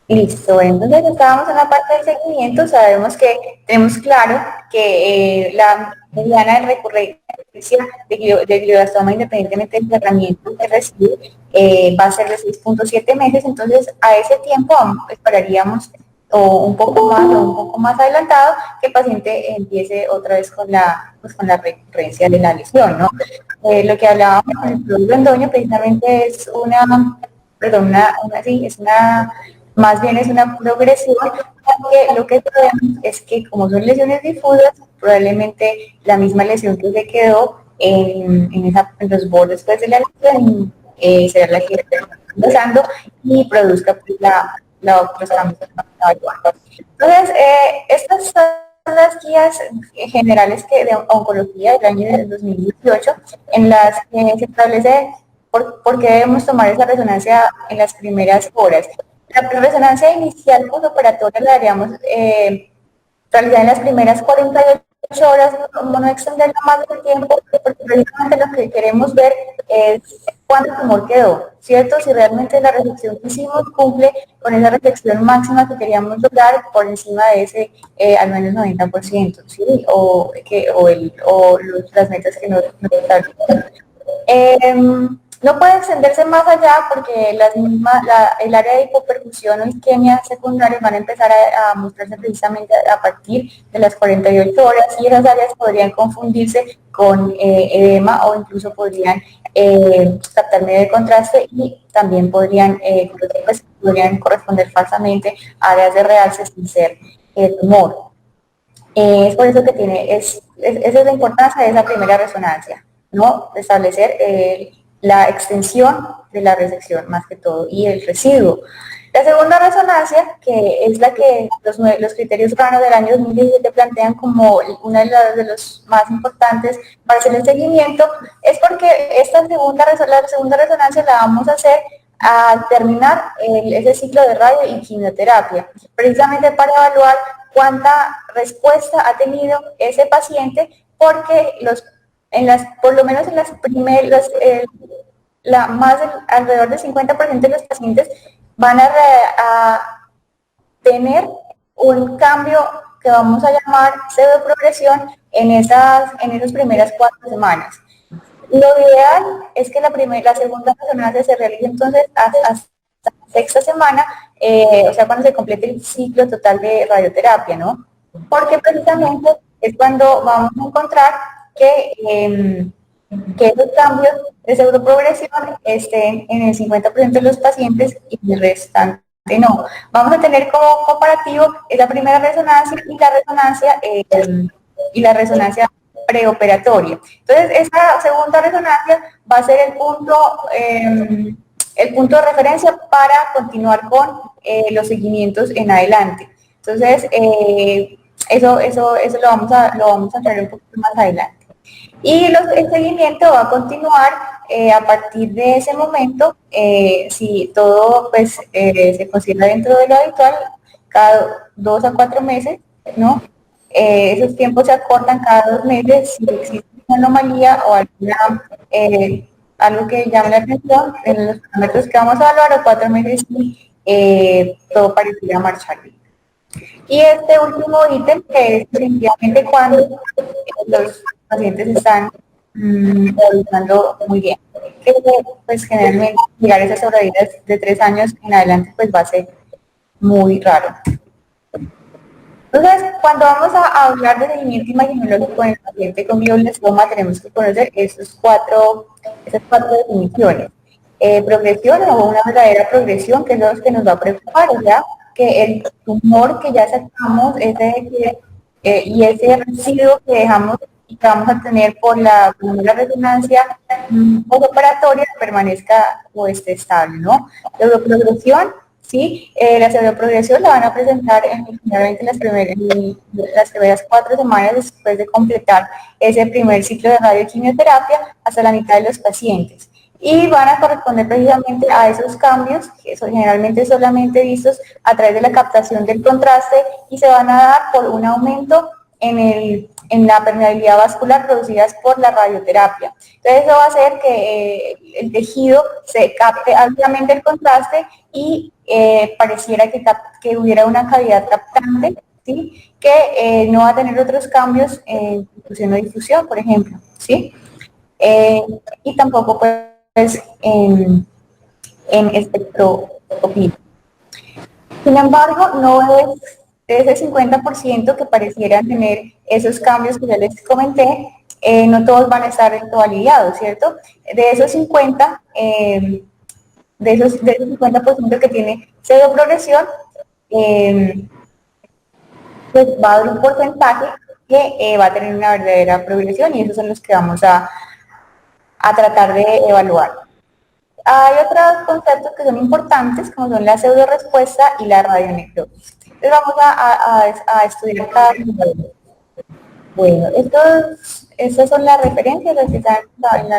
Listo, entonces estábamos en la parte del seguimiento, sabemos que tenemos claro que la mediana de recurrencia de glioblastoma, independientemente del tratamiento que recibe, va a ser de 6.7 meses, entonces a ese tiempo esperaríamos o un poco más adelantado que el paciente empiece otra vez con la recurrencia de la lesión, ¿no? Lo que hablábamos con el producto endoño precisamente es es una más bien es una progresión, porque lo que sabemos es que como son lesiones difusas, probablemente la misma lesión que se quedó en los bordes pues, de la lesión será la que esté pasando y produzca pues, los cambios. Entonces, estas son las guías generales de oncología del año 2018, en las que se establece por qué debemos tomar esa resonancia en las primeras horas. La resonancia inicial postoperatoria la haríamos realizar en las primeras 48 horas, como no extenderla más del tiempo, porque precisamente lo que queremos ver es cuánto tumor quedó, ¿cierto? Si realmente la resección que hicimos cumple con esa resección máxima que queríamos lograr por encima de ese al menos 90%, ¿sí? Las metas que nos establecemos. No puede extenderse más allá porque el área de hipoperfusión o isquemia secundaria van a empezar a mostrarse precisamente a partir de las 48 horas y esas áreas podrían confundirse con edema o incluso podrían captar medio de contraste y también podrían corresponder falsamente a áreas de realce sin ser tumor. Es por eso que esa es la importancia de esa primera resonancia, ¿no? Establecer la extensión de la resección más que todo y el residuo. La segunda resonancia, que es la que los criterios raros del año 2017 plantean como una de los más importantes para hacer el seguimiento, es porque la segunda resonancia la vamos a hacer al terminar ese ciclo de radio y quimioterapia, precisamente para evaluar cuánta respuesta ha tenido ese paciente, porque por lo menos en las primeras, alrededor del 50% de los pacientes van a tener un cambio que vamos a llamar pseudoprogresión en esas primeras 4 semanas. Lo ideal es que la segunda resonancia se realice entonces hasta la sexta semana, o sea, cuando se complete el ciclo total de radioterapia, ¿no? Porque precisamente es cuando vamos a encontrar que esos cambios de pseudoprogresión estén en el 50% de los pacientes y el restante no. Vamos a tener como comparativo esa primera resonancia y la resonancia preoperatoria. Entonces, esa segunda resonancia va a ser el punto de referencia para continuar con los seguimientos en adelante. Entonces, eso lo vamos a traer un poquito más adelante. Y el seguimiento va a continuar a partir de ese momento, si todo pues, se considera dentro de lo habitual, cada 2 a 4 meses, ¿no? Esos tiempos se acortan cada 2 meses si existe una anomalía o algo que llame la atención en los parámetros que vamos a evaluar, o 4 meses si todo pareciera marchar bien. Y este último ítem, que es definitivamente cuando los pacientes están evolucionando muy bien. Que pues generalmente llegar a esas sobrevidas de 3 años en adelante pues va a ser muy raro. Entonces, cuando vamos a hablar de seguimiento imaginológico en el paciente con glioblastoma, tenemos que conocer esas cuatro definiciones. Progresión o una verdadera progresión, que es lo que nos va a preocupar, o sea, que el tumor que ya sacamos y ese residuo que dejamos y que vamos a tener por la resonancia postoperatoria permanezca o esté estable, ¿no? La progresión, ¿sí? La pseudoprogresión la van a presentar generalmente en las primeras 4 semanas después de completar ese primer ciclo de radioquimioterapia hasta la mitad de los pacientes. Y van a corresponder precisamente a esos cambios, que son generalmente solamente vistos a través de la captación del contraste, y se van a dar por un aumento en el en la permeabilidad vascular producidas por la radioterapia. Entonces eso va a hacer que el tejido se capte ampliamente el contraste y pareciera que hubiera una cavidad captante, ¿sí? Que no va a tener otros cambios en difusión o difusión, por ejemplo, ¿sí? Y tampoco pues en espectroscopía. Sin embargo, no es de ese 50% que parecieran tener esos cambios que ya les comenté, no todos van a estar del todo alineados, ¿cierto? De esos 50, de ese 50% que tiene pseudoprogresión, pues va a haber un porcentaje que va a tener una verdadera progresión y esos son los que vamos a tratar de evaluar. Hay otros conceptos que son importantes, como son la pseudorespuesta y la radionecrosis. Entonces vamos a estudiar cada uno de ellos. Bueno, estas son las referencias, las que están en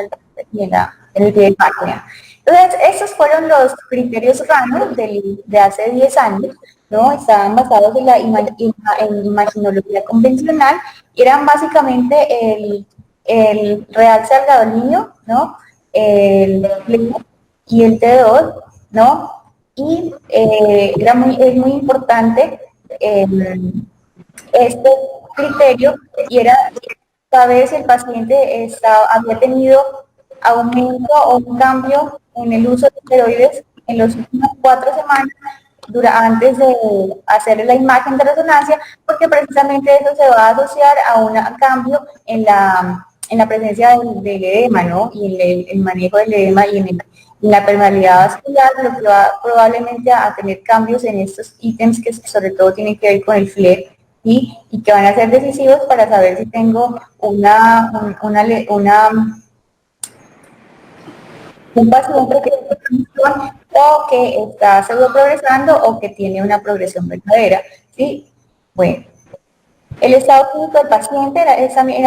el pie de página. Entonces, estos fueron los criterios RANO de hace 10 años, ¿no? Estaban basados en la imaginología convencional y eran básicamente el realce algadolíneo, ¿no? El y el T2, ¿no? Y es muy importante este criterio y era saber si el paciente había tenido aumento o un cambio en el uso de esteroides en las últimas 4 semanas antes de hacer la imagen de resonancia, porque precisamente eso se va a asociar a un cambio en la presencia del edema, ¿no? Y el manejo del edema y en la permeabilidad vascular, lo que va probablemente a tener cambios en estos ítems que sobre todo tienen que ver con el FLEG, ¿sí? Y que van a ser decisivos para saber si tengo un paciente que o que está pseudo progresando o que tiene una progresión verdadera, ¿sí? Bueno, el estado clínico del paciente es también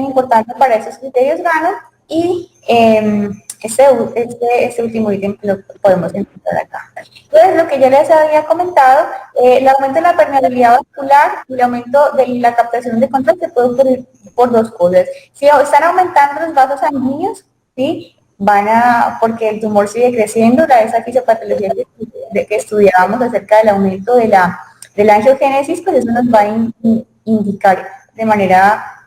importante para esos criterios RANO y este último ítem lo podemos encontrar acá. Entonces, lo que yo les había comentado, el aumento de la permeabilidad vascular y el aumento de la captación de contraste puede ocurrir por dos cosas. Si están aumentando los vasos sanguíneos, ¿sí? Porque el tumor sigue creciendo, esa fisiopatología que estudiábamos acerca del aumento de la angiogénesis, pues eso nos va a indicar de manera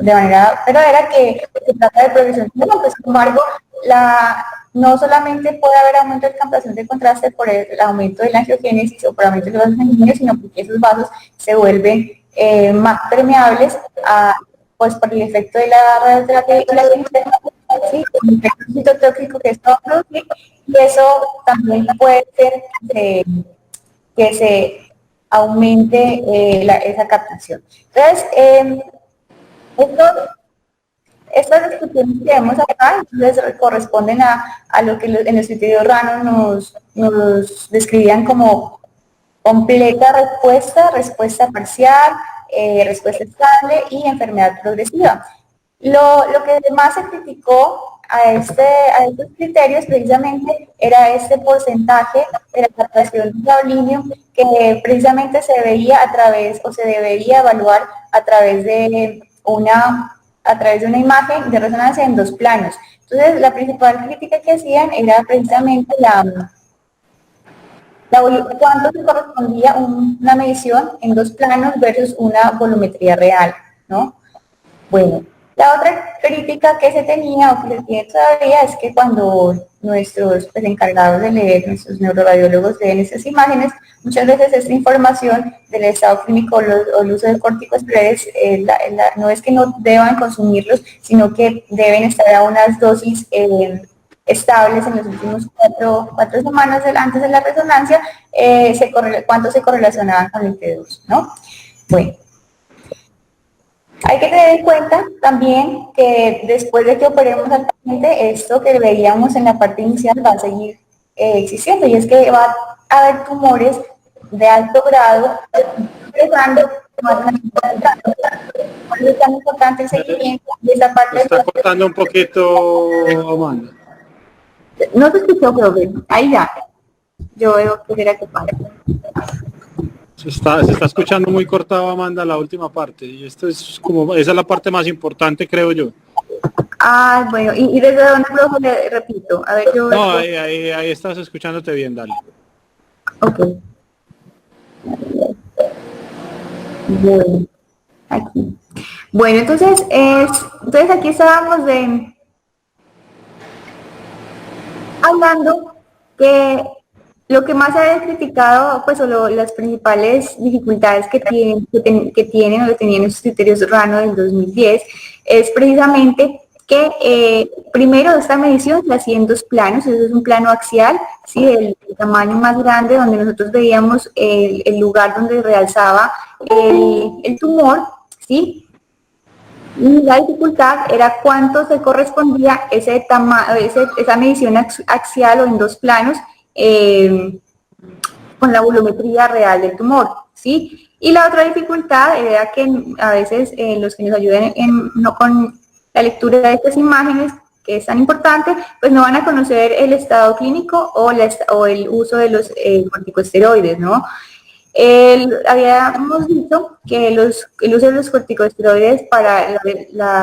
verdadera que se trata de progresión. Bueno, pues, sin embargo, no solamente puede haber aumento de captación de contraste por el aumento de la angiogénesis o por el aumento de los vasos sanguíneos, sino porque esos vasos se vuelven más permeables pues por el efecto de la radioterapia y la ¿sí? Un efecto citotóxico que esto va a producir, y eso también puede ser que se aumente esa captación. Entonces, estas discusiones que vemos acá entonces, corresponden a lo que en los criterios RANO nos describían como completa respuesta, respuesta parcial, respuesta estable y enfermedad progresiva. Lo que más se criticó a estos criterios precisamente era este porcentaje de la captación de gadolinio que precisamente se veía se debería evaluar a través de una imagen de resonancia en dos planos. Entonces, la principal crítica que hacían era precisamente cuánto se correspondía una medición en dos planos versus una volumetría real, ¿no? Bueno, la otra crítica que se tenía o que se tiene todavía es que cuando nuestros encargados de leer, nuestros neuroradiólogos leen estas imágenes, muchas veces esta información del estado clínico o el uso de corticosteroides no es que no deban consumirlos, sino que deben estar a unas dosis estables en los últimos 4 semanas antes de la resonancia, cuánto se correlacionaban con el T2, ¿no? Bueno. Hay que tener en cuenta también que después de que operemos al paciente, esto que veíamos en la parte inicial va a seguir existiendo, y es que va a haber tumores de alto grado empezando. Por eso es tan importante el seguimiento de esa parte. Está cortando un poquito, Amanda. No se escuchó, profe. Ahí ya. Yo veo que era que pasa. Se está escuchando muy cortado, Amanda, la última parte. Y esto es como, esa es la parte más importante, creo yo. Ah, bueno, ¿y desde dónde, profe? Le repito, a ver, yo... No, ahí estás escuchándote bien, dale. Ok. Bueno, aquí. Bueno, entonces aquí estábamos hablando que lo que más se ha criticado, pues, las principales dificultades que tienen o que tenían esos criterios RANO del 2010, es precisamente que primero esta medición la hacía en dos planos. Eso es un plano axial, ¿sí? El tamaño más grande, donde nosotros veíamos el lugar donde realzaba el tumor, ¿sí? Y la dificultad era cuánto se correspondía esa medición axial o en dos planos con la volumetría real del tumor, ¿sí? Y la otra dificultad era que a veces los que nos ayuden no con la lectura de estas imágenes, que es tan importante, pues no van a conocer el estado clínico o el uso de los corticosteroides, ¿no? Habíamos dicho que el uso de los corticosteroides para la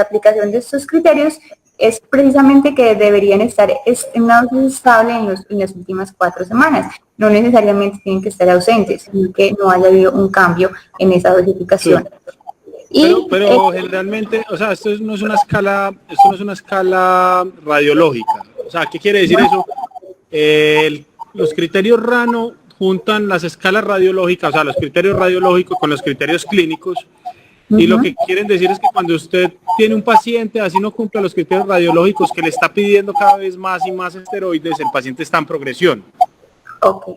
aplicación de estos criterios es precisamente que deberían estar en una dosis estable en las últimas 4 semanas. No necesariamente tienen que estar ausentes, sino que no haya habido un cambio en esa dosificación. Sí. Pero generalmente, o sea, esto no es una escala radiológica. O sea, ¿qué quiere decir eso? Los criterios RANO juntan las escalas radiológicas, o sea, los criterios radiológicos con los criterios clínicos, y lo que quieren decir es que cuando usted tiene un paciente, así no cumple los criterios radiológicos, que le está pidiendo cada vez más y más esteroides, el paciente está en progresión. Ok.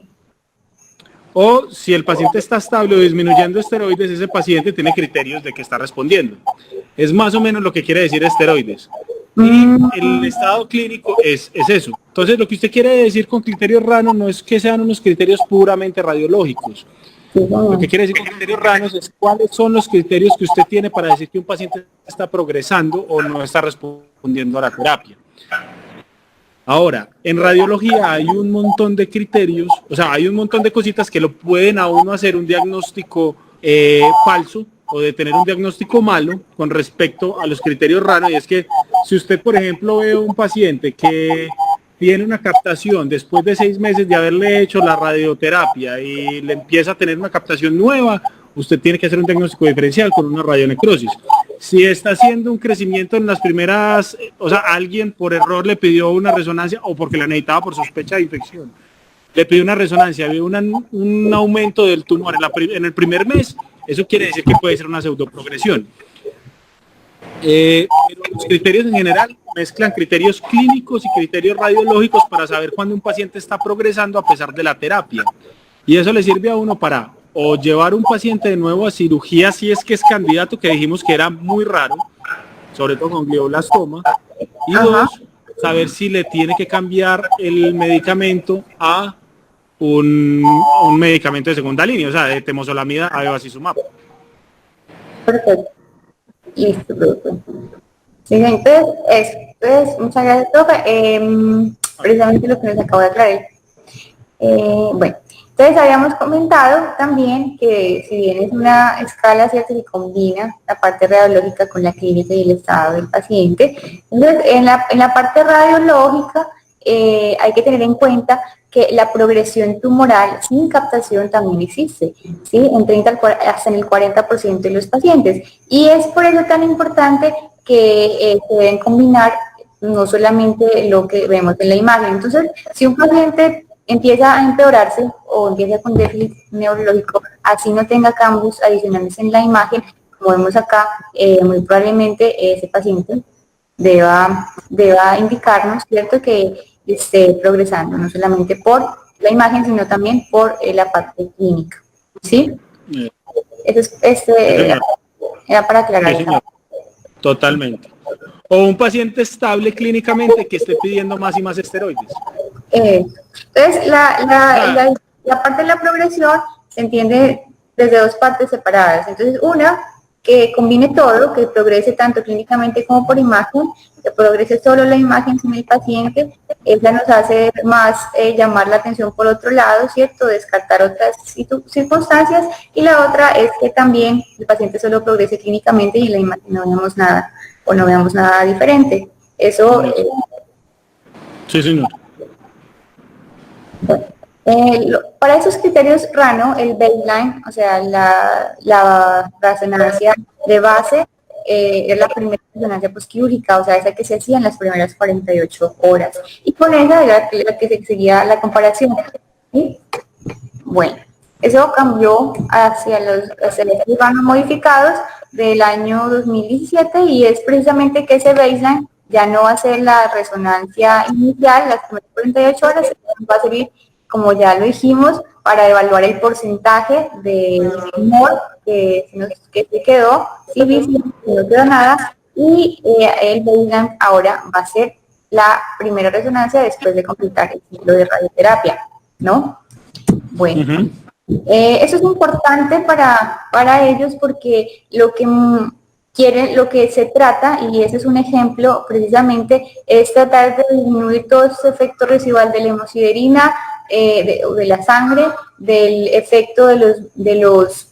O si el paciente está estable o disminuyendo esteroides, ese paciente tiene criterios de que está respondiendo. Es más o menos lo que quiere decir esteroides. Y el estado clínico es eso. Entonces, lo que usted quiere decir con criterios RANO no es que sean unos criterios puramente radiológicos. Lo que quiere decir con criterios RANO es cuáles son los criterios que usted tiene para decir que un paciente está progresando o no está respondiendo a la terapia. Ahora, en radiología hay un montón de criterios, o sea, hay un montón de cositas que lo pueden a uno hacer un diagnóstico falso o de tener un diagnóstico malo con respecto a los criterios RANO. Y es que si usted, por ejemplo, ve a un paciente que tiene una captación después de 6 meses de haberle hecho la radioterapia y le empieza a tener una captación nueva, usted tiene que hacer un diagnóstico diferencial con una radionecrosis. Si está haciendo un crecimiento en las primeras, o sea, alguien por error le pidió una resonancia o porque la necesitaba por sospecha de infección, le pidió una resonancia, vio un aumento del tumor en el primer mes, eso quiere decir que puede ser una pseudoprogresión. Pero los criterios en general mezclan criterios clínicos y criterios radiológicos para saber cuándo un paciente está progresando a pesar de la terapia. Y eso le sirve a uno para o llevar un paciente de nuevo a cirugía si es que es candidato, que dijimos que era muy raro, sobre todo con glioblastoma, y dos, saber si le tiene que cambiar el medicamento a un medicamento de segunda línea, o sea, de temozolomida a bevacizumab. Perfecto. Listo, profe. Sí, entonces, muchas gracias, profe. Precisamente lo que nos acabo de aclarar. Bueno, entonces habíamos comentado también que si bien es una escala, ¿cierto?, que combina la parte radiológica con la clínica y el estado del paciente. Entonces, en la parte radiológica hay que tener en cuenta que la progresión tumoral sin captación también existe, ¿sí? Hasta en el 40% de los pacientes. Y es por eso tan importante que se deben combinar no solamente lo que vemos en la imagen. Entonces, si un paciente empieza a empeorarse o empieza con déficit neurológico, así no tenga cambios adicionales en la imagen, como vemos acá, muy probablemente ese paciente deba indicarnos, ¿cierto?, que esté progresando, no solamente por la imagen, sino también por la parte clínica, ¿sí? Eso es, era para aclarar eso. Totalmente. O un paciente estable clínicamente que esté pidiendo más y más esteroides. Entonces, la parte de la progresión se entiende desde dos partes separadas. Entonces, una, que combine todo, que progrese tanto clínicamente como por imagen, que progrese solo la imagen sin el paciente. Esa nos hace más llamar la atención por otro lado, ¿cierto? Descartar otras circunstancias, y la otra es que también el paciente solo progrese clínicamente y en la imagen no veamos nada o no veamos nada diferente. Eso... sí, señor. Bueno, para esos criterios RANO, el baseline, o sea, la resonancia de base, es la primera resonancia posquirúrgica, o sea, esa que se hacía en las primeras 48 horas. Y con esa era la que se seguía la comparación. ¿Sí? Bueno, eso cambió hacia los RANO modificados del año 2017, y es precisamente que ese baseline ya no va a ser la resonancia inicial, las primeras 48 horas, va a servir, como ya lo dijimos, para evaluar el porcentaje de tumor que se quedó, si no quedó nada, y el baseline ahora va a ser la primera resonancia después de completar el ciclo de radioterapia, ¿no? Bueno, eso es importante para ellos, porque lo que quieren, lo que se trata, y ese es un ejemplo precisamente, es tratar de disminuir todo ese efecto residual de la hemosiderina, de la sangre, del efecto de los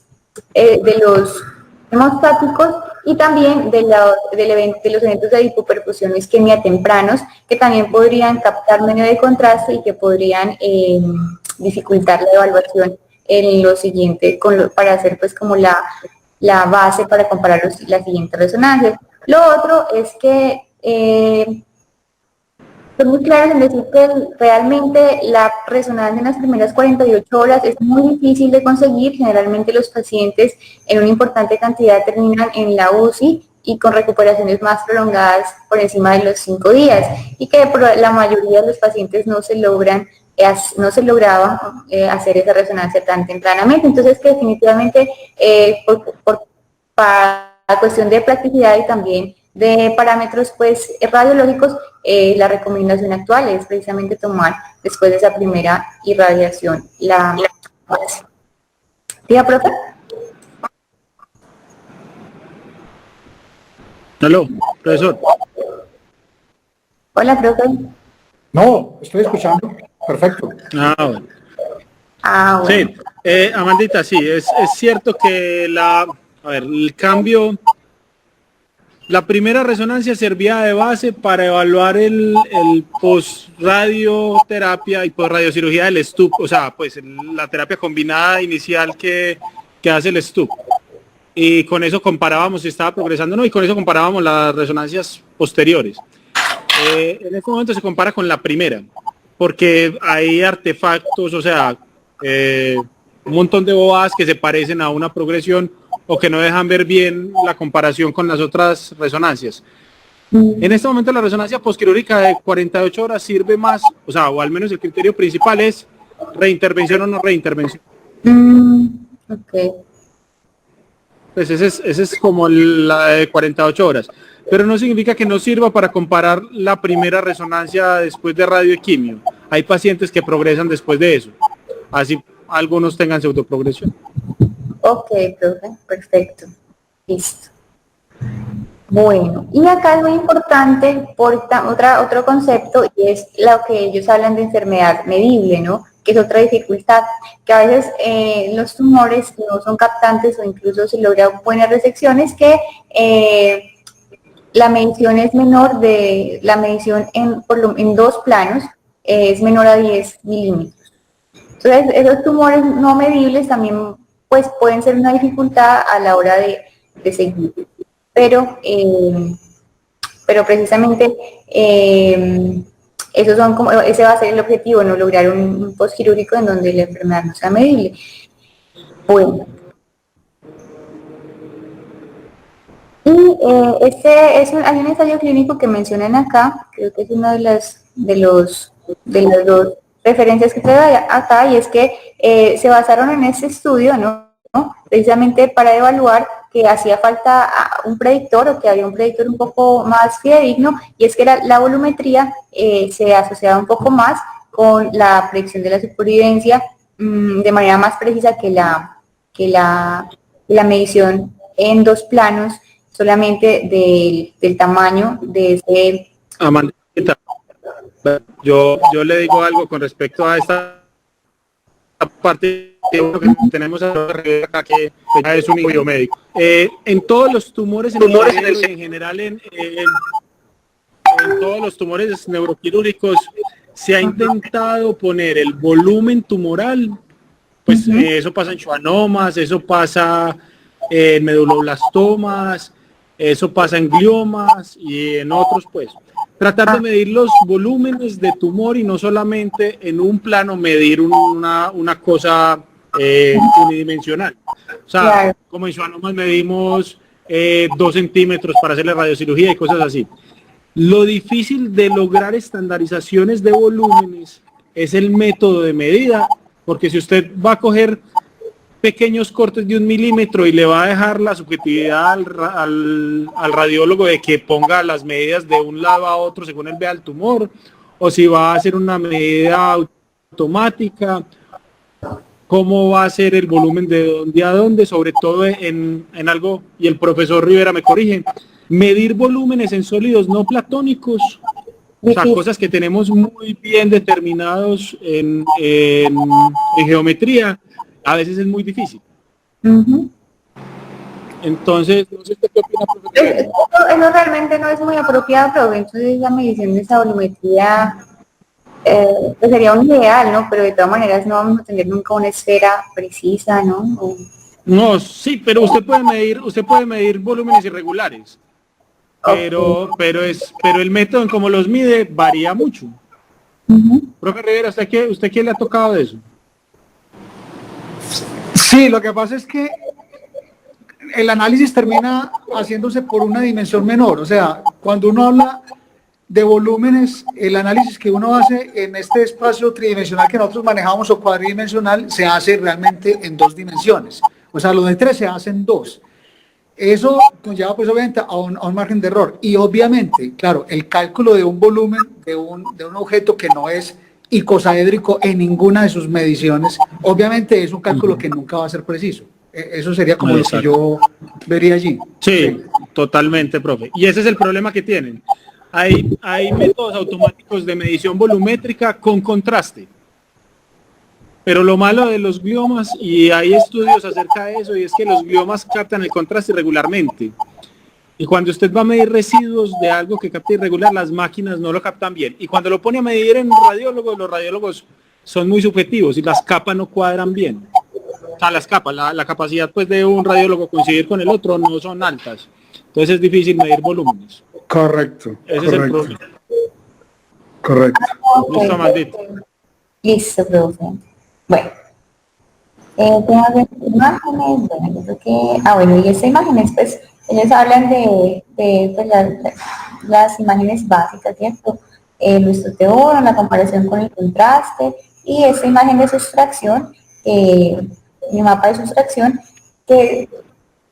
hemostáticos, y también de los eventos de hipoperfusión o isquemia tempranos, que también podrían captar medio de contraste y que podrían dificultar la evaluación en lo siguiente, para hacer pues como la base para comparar las siguientes resonancias. Lo otro es que son muy claros en decir que realmente la resonancia en las primeras 48 horas es muy difícil de conseguir. Generalmente los pacientes en una importante cantidad terminan en la UCI y con recuperaciones más prolongadas por encima de los 5 días, y que la mayoría de los pacientes no se lograba hacer esa resonancia tan tempranamente. Entonces, que definitivamente para la cuestión de practicidad y también de parámetros pues radiológicos, la recomendación actual es precisamente tomar después de esa primera irradiación la base. ¿Sí, profe? Aló, profesor. Hola, profe. No, estoy escuchando. Perfecto. Bueno. Bueno. Sí, Amandita, sí, es cierto que el cambio, la primera resonancia servía de base para evaluar el post-radioterapia y post-radiocirugía del STUP, o sea, pues la terapia combinada inicial que hace el STUP. Y con eso comparábamos si estaba progresando o no, y con eso comparábamos las resonancias posteriores. En este momento se compara con la primera, porque hay artefactos, o sea, un montón de bobadas que se parecen a una progresión o que no dejan ver bien la comparación con las otras resonancias. En este momento la resonancia posquirúrgica de 48 horas sirve más, o sea, o al menos el criterio principal es reintervención o no reintervención. Okay. Pues ese es como la de 48 horas, pero no significa que no sirva para comparar la primera resonancia después de radioquimio. Hay pacientes que progresan después de eso, así algunos tengan pseudoprogresión. Ok, profe, perfecto. Listo. Bueno, y acá es muy importante otro concepto, y es lo que ellos hablan de enfermedad medible, ¿no? Que es otra dificultad, que a veces los tumores no son captantes o incluso se logran buenas resecciones, que la medición es menor de la medición en 2 planos, es menor a 10 milímetros. Entonces, esos tumores no medibles también pues pueden ser una dificultad a la hora de seguir. Pero precisamente ese va a ser el objetivo, no lograr un postquirúrgico en donde la enfermedad no sea medible. Bueno. Y hay un ensayo clínico que mencionan acá, creo que es una de las dos referencias que trae acá, y es que se basaron en ese estudio, ¿no? Precisamente para evaluar que hacía falta un predictor, o que había un predictor un poco más fidedigno, y es que la volumetría se asociaba un poco más con la predicción de la supervivencia de manera más precisa que la medición en 2 planos solamente del tamaño de ese... Amandita, yo le digo algo con respecto a esta parte que tenemos acá, que ya es un biomédico. En todos los tumores en el cerebro y en general en todos los tumores neuroquirúrgicos se ha intentado poner el volumen tumoral, pues eso pasa en schwannomas, eso pasa en meduloblastomas, eso pasa en gliomas y en otros, pues tratar de medir los volúmenes de tumor y no solamente en un plano medir una cosa unidimensional. O sea, claro, como en schwannomas medimos 2 centímetros para hacerle radiocirugía y cosas así. Lo difícil de lograr estandarizaciones de volúmenes es el método de medida, porque si usted va a coger pequeños cortes de 1 milímetro y le va a dejar la subjetividad al radiólogo de que ponga las medidas de un lado a otro según él vea el tumor, o si va a hacer una medida automática, cómo va a ser el volumen de dónde a dónde, sobre todo en algo, y el profesor Rivera me corrige, medir volúmenes en sólidos no platónicos, o sea, cosas que tenemos muy bien determinados en geometría, a veces es muy difícil. Entonces, no sé usted qué opina, profesor. Eso realmente no es muy apropiado, pero entonces la medición de esa volumetría pues sería un ideal, ¿no? Pero de todas maneras no vamos a tener nunca una esfera precisa, ¿no? No, sí, pero usted puede medir volúmenes irregulares. Pero el método en cómo los mide varía mucho. Profe Rivera, ¿usted qué le ha tocado de eso? Sí, lo que pasa es que el análisis termina haciéndose por una dimensión menor. O sea, cuando uno habla de volúmenes, el análisis que uno hace en este espacio tridimensional que nosotros manejamos o cuadridimensional se hace realmente en 2 dimensiones. O sea, lo de 3 se hace en 2. Eso conlleva pues obviamente a un margen de error y obviamente, claro, el cálculo de un volumen de un objeto que no es icosaédrico en ninguna de sus mediciones, obviamente es un cálculo que nunca va a ser preciso. Eso sería como lo que yo vería allí. Sí, totalmente, profe. Y ese es el problema que tienen. Hay métodos automáticos de medición volumétrica con contraste. Pero lo malo de los gliomas, y hay estudios acerca de eso, y es que los gliomas captan el contraste irregularmente. Y cuando usted va a medir residuos de algo que capta irregular, las máquinas no lo captan bien. Y cuando lo pone a medir en radiólogos, los radiólogos son muy subjetivos y las capas no cuadran bien. O sea, las capas, la capacidad pues de un radiólogo coincidir con el otro no son altas. Entonces es difícil medir volúmenes. Correcto. Ese es el problema. Correcto. Listo, maldito. Listo, profe. Bueno, tenemos imágenes, bueno, yo creo que, bueno, y estas imágenes, pues, ellos hablan de pues, las imágenes básicas, ¿cierto? El uso la comparación con el contraste, y esta imagen de sustracción, el mapa de sustracción, que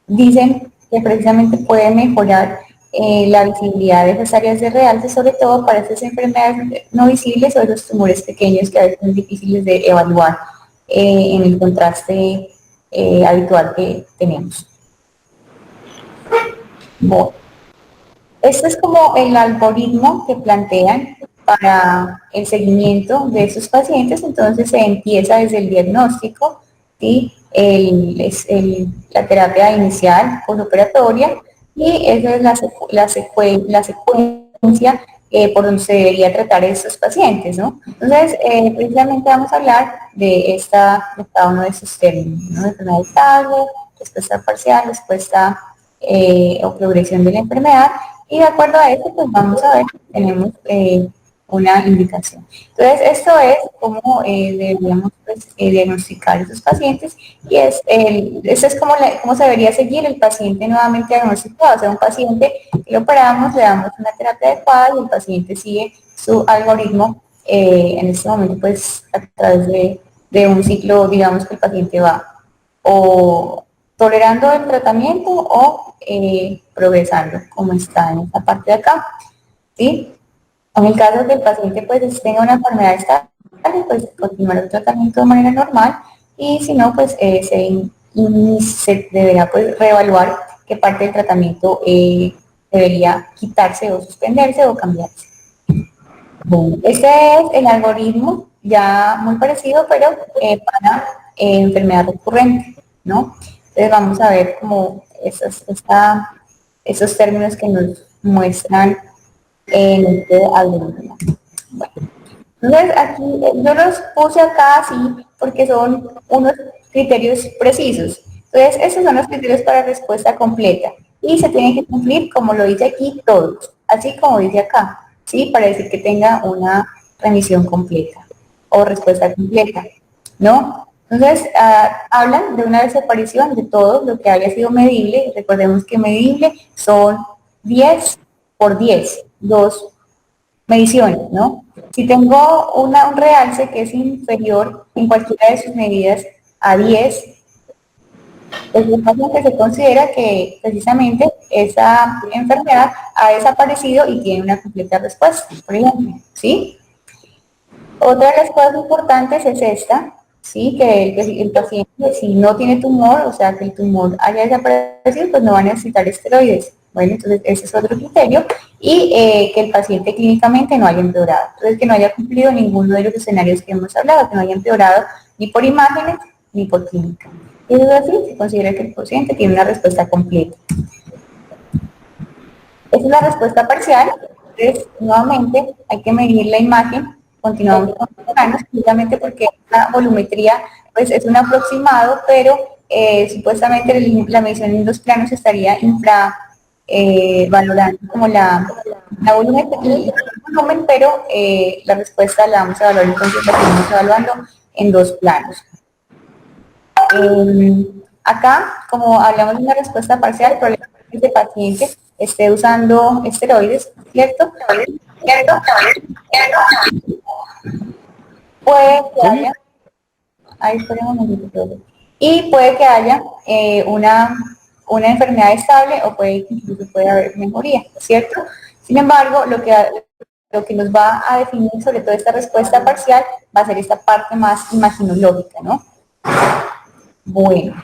dicen que precisamente puede mejorar la visibilidad de esas áreas de realce, sobre todo para esas enfermedades no visibles o esos tumores pequeños que a veces son difíciles de evaluar en el contraste habitual que tenemos. Bueno, este es como el algoritmo que plantean para el seguimiento de esos pacientes. Entonces se empieza desde el diagnóstico, ¿sí? La terapia inicial postoperatoria, y esa es la secuencia por donde se debería tratar a estos pacientes, ¿no? Entonces, precisamente vamos a hablar de cada uno de esos términos, ¿no? Enfermedad estable, respuesta parcial, respuesta o progresión de la enfermedad, y de acuerdo a eso, pues vamos a ver, tenemos una indicación. Entonces, esto es cómo deberíamos pues, diagnosticar a esos pacientes, y eso es cómo se debería seguir el paciente nuevamente diagnosticado. O sea, un paciente que lo operamos, le damos una terapia adecuada y el paciente sigue su algoritmo en este momento, pues a través de un ciclo, digamos que el paciente va o tolerando el tratamiento o progresando, como está en esta parte de acá, ¿sí? En el caso que el paciente pues tenga una enfermedad estable, pues continuar el tratamiento de manera normal, y si no, pues se deberá pues reevaluar qué parte del tratamiento debería quitarse o suspenderse o cambiarse. Bueno, este es el algoritmo ya muy parecido, pero para enfermedad recurrente, ¿no? Entonces vamos a ver como esos términos que nos muestran en este algoritmo. Bueno, entonces aquí yo los puse acá así porque son unos criterios precisos. Entonces, esos son los criterios para respuesta completa y se tienen que cumplir, como lo dice aquí, todos, así como dice acá, ¿sí? Para decir que tenga una remisión completa o respuesta completa, ¿no? Entonces, hablan de una desaparición de todo lo que haya sido medible. Recordemos que medible son 10 por 10, dos mediciones, ¿no? Si tengo un realce que es inferior en cualquiera de sus medidas a 10, pues el paciente se considera que precisamente esa enfermedad ha desaparecido y tiene una completa respuesta, por ejemplo, ¿sí? Otra de las cosas importantes es esta, ¿sí? Que el paciente, si no tiene tumor, o sea, que el tumor haya desaparecido, pues no va a necesitar esteroides. Bueno, entonces ese es otro criterio. Y que el paciente clínicamente no haya empeorado. Entonces, que no haya cumplido ninguno de los escenarios que hemos hablado, que no haya empeorado ni por imágenes ni por clínica. Y eso es así, se considera que el paciente tiene una respuesta completa. Esa es la respuesta parcial. Entonces, nuevamente, hay que medir la imagen. Continuamos con los planos, precisamente porque la volumetría pues, es un aproximado, pero supuestamente la medición en los planos estaría valorando como la volumetría y el volumen, pero la respuesta la vamos a evaluar, entonces la estamos evaluando en dos planos. Acá, como hablamos de una respuesta parcial, probablemente este paciente esté usando esteroides, ¿cierto? Puede que haya, ahí esperemos un momento, y puede que haya una enfermedad estable o puede que incluso puede haber mejoría, ¿cierto? Sin embargo, lo que nos va a definir sobre todo esta respuesta parcial va a ser esta parte más imaginológica, ¿no? Bueno.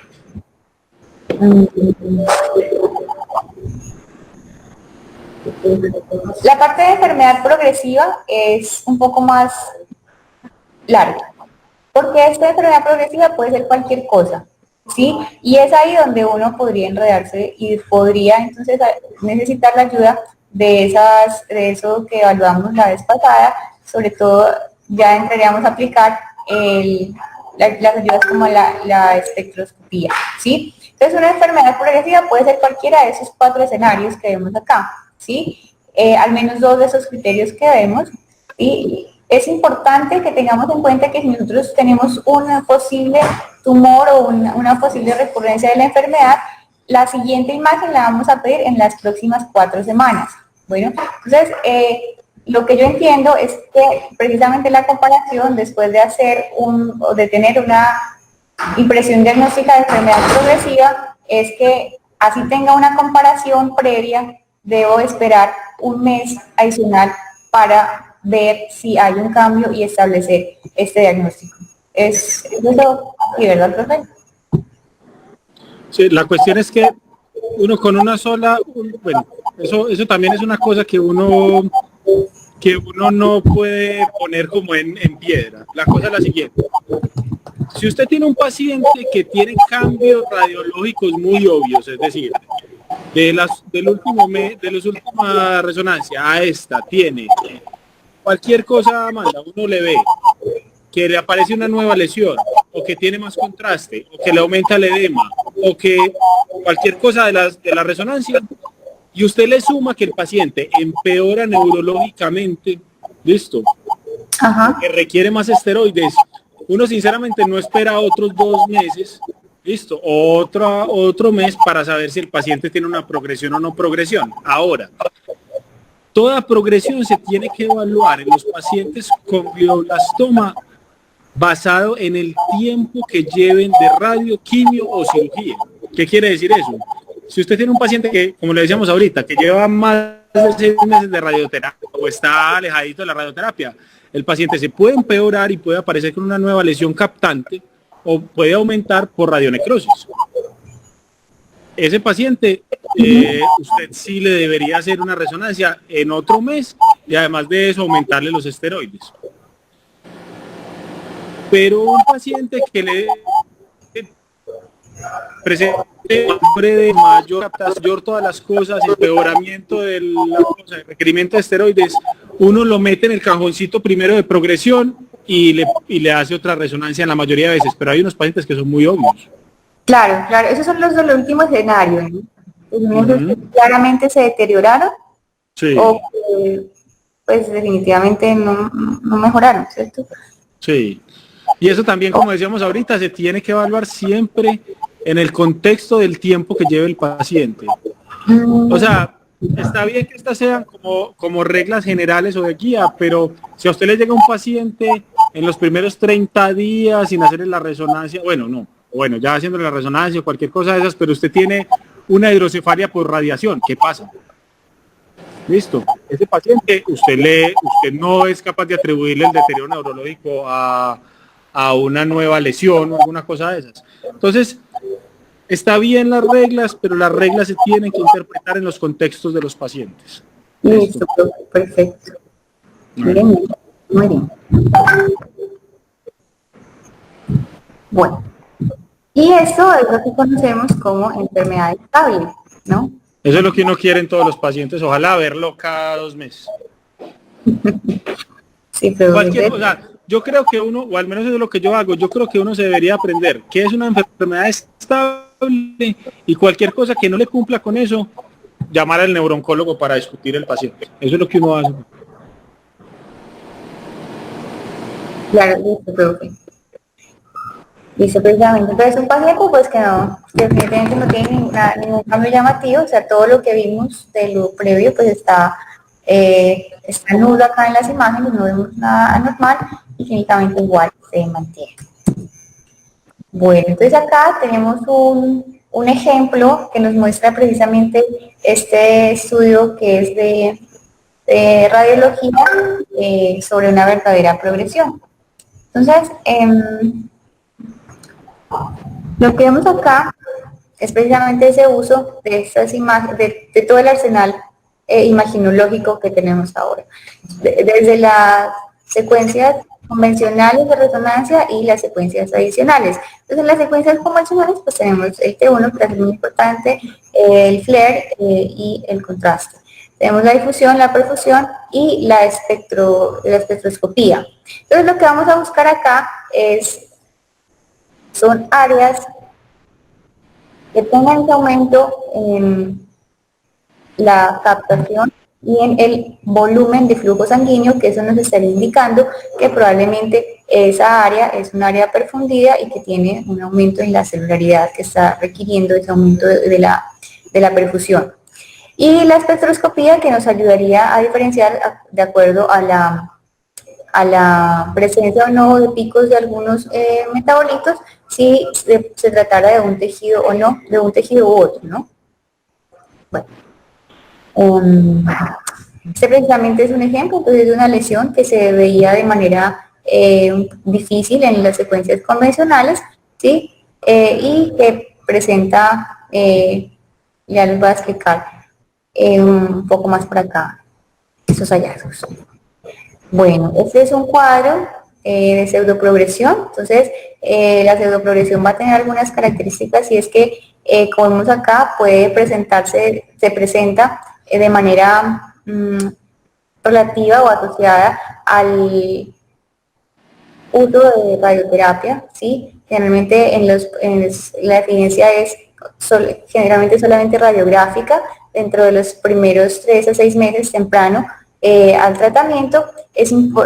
La parte de enfermedad progresiva es un poco más larga, porque esta enfermedad progresiva puede ser cualquier cosa, ¿sí? Y es ahí donde uno podría enredarse y podría entonces necesitar la ayuda de eso que evaluamos la vez pasada, sobre todo ya entraríamos a aplicar las ayudas como la espectroscopía, ¿sí? Entonces una enfermedad progresiva puede ser cualquiera de esos 4 escenarios que vemos acá, ¿sí? Al menos 2 de esos criterios que vemos, ¿sí? Es importante que tengamos en cuenta que si nosotros tenemos un posible tumor o una posible recurrencia de la enfermedad, la siguiente imagen la vamos a pedir en las próximas 4 semanas. Bueno, entonces, lo que yo entiendo es que precisamente la comparación después de de tener una impresión diagnóstica de enfermedad progresiva es que así tenga una comparación previa, debo esperar un mes adicional para ver si hay un cambio y establecer este diagnóstico. ¿Es eso así, verdad, profe? Sí, la cuestión es que uno con una sola, bueno, eso también es una cosa que uno no puede poner como en piedra. La cosa es la siguiente. Si usted tiene un paciente que tiene cambios radiológicos muy obvios, es decir, de las última resonancia a esta tiene cualquier cosa, Amanda, uno le ve que le aparece una nueva lesión, o que tiene más contraste, o que le aumenta el edema, o que cualquier cosa de la resonancia, y usted le suma que el paciente empeora neurológicamente, listo, Ajá. que requiere más esteroides, uno sinceramente no espera otros 2 meses, listo, otro mes para saber si el paciente tiene una progresión o no progresión. Ahora, toda progresión se tiene que evaluar en los pacientes con glioblastoma basado en el tiempo que lleven de radio, quimio o cirugía. ¿Qué quiere decir eso? Si usted tiene un paciente que, como le decíamos ahorita, que lleva más de 6 meses de radioterapia o está alejadito de la radioterapia, el paciente se puede empeorar y puede aparecer con una nueva lesión captante o puede aumentar por radionecrosis. ese paciente, usted sí le debería hacer una resonancia en otro mes y además de eso aumentarle los esteroides. Pero un paciente que le presente de mayor captación, todas las cosas, empeoramiento del requerimiento de esteroides, uno lo mete en el cajoncito primero de progresión y le hace otra resonancia en la mayoría de veces, pero hay unos pacientes que son muy obvios. Claro, claro, esos son los del último escenario, ¿no? Que claramente se deterioraron, sí, o que pues definitivamente no mejoraron, ¿cierto? Sí, y eso también, como decíamos ahorita, se tiene que evaluar siempre en el contexto del tiempo que lleve el paciente. O sea, está bien que estas sean como reglas generales o de guía, pero si a usted le llega un paciente en los primeros 30 días sin hacerle la resonancia, bueno, ya haciéndole la resonancia o cualquier cosa de esas, pero usted tiene una hidrocefalia por radiación, ¿qué pasa? Listo, ese paciente usted no es capaz de atribuirle el deterioro neurológico a una nueva lesión o alguna cosa de esas. Entonces, está bien las reglas, pero las reglas se tienen que interpretar en los contextos de los pacientes. Listo, perfecto. Bien, muy bien. Bueno, y eso es lo que conocemos como enfermedad estable, ¿no? Eso es lo que uno quiere en todos los pacientes, ojalá verlo cada 2 meses. Sí, pero Cualquier cosa, yo creo que uno, o al menos eso es lo que yo hago, yo creo que uno se debería aprender qué es una enfermedad estable y cualquier cosa que no le cumpla con eso, llamar al neurooncólogo para discutir el paciente. Eso es lo que uno hace. Claro, listo, profe. Listo, precisamente. Entonces, un paciente, pues que definitivamente no tiene ningún cambio llamativo, o sea, todo lo que vimos de lo previo, pues está nulo acá en las imágenes, no vemos nada anormal y clínicamente igual se mantiene. Bueno, entonces acá tenemos un ejemplo que nos muestra precisamente este estudio que es de radiología sobre una verdadera progresión. Entonces, lo que vemos acá es precisamente ese uso de estas imágenes, de todo el arsenal imaginológico que tenemos ahora. Desde las secuencias convencionales de resonancia y las secuencias adicionales. Entonces, en las secuencias convencionales, pues tenemos el T1, que es muy importante, el FLAIR y el contraste. Tenemos la difusión, la perfusión y la espectroscopía. Entonces, lo que vamos a buscar acá son áreas que tengan ese aumento en la captación y en el volumen de flujo sanguíneo, que eso nos estaría indicando que probablemente esa área es un área perfundida y que tiene un aumento en la celularidad que está requiriendo ese aumento de la perfusión. Y la espectroscopía, que nos ayudaría a diferenciar de acuerdo a la presencia o no de picos de algunos metabolitos, si se tratara de un tejido o no, de un tejido u otro, ¿no? Bueno. Este precisamente es un ejemplo, entonces, de una lesión que se veía de manera difícil en las secuencias convencionales, ¿sí? Y que presenta, ya les voy a explicar un poco más por acá, esos hallazgos. Bueno, este es un cuadro de pseudoprogresión. Entonces, la pseudoprogresión va a tener algunas características y es que, como vemos acá, se presenta de manera relativa o asociada al uso de radioterapia, ¿sí? Generalmente la evidencia es generalmente solamente radiográfica dentro de los primeros 3 a 6 meses temprano al tratamiento.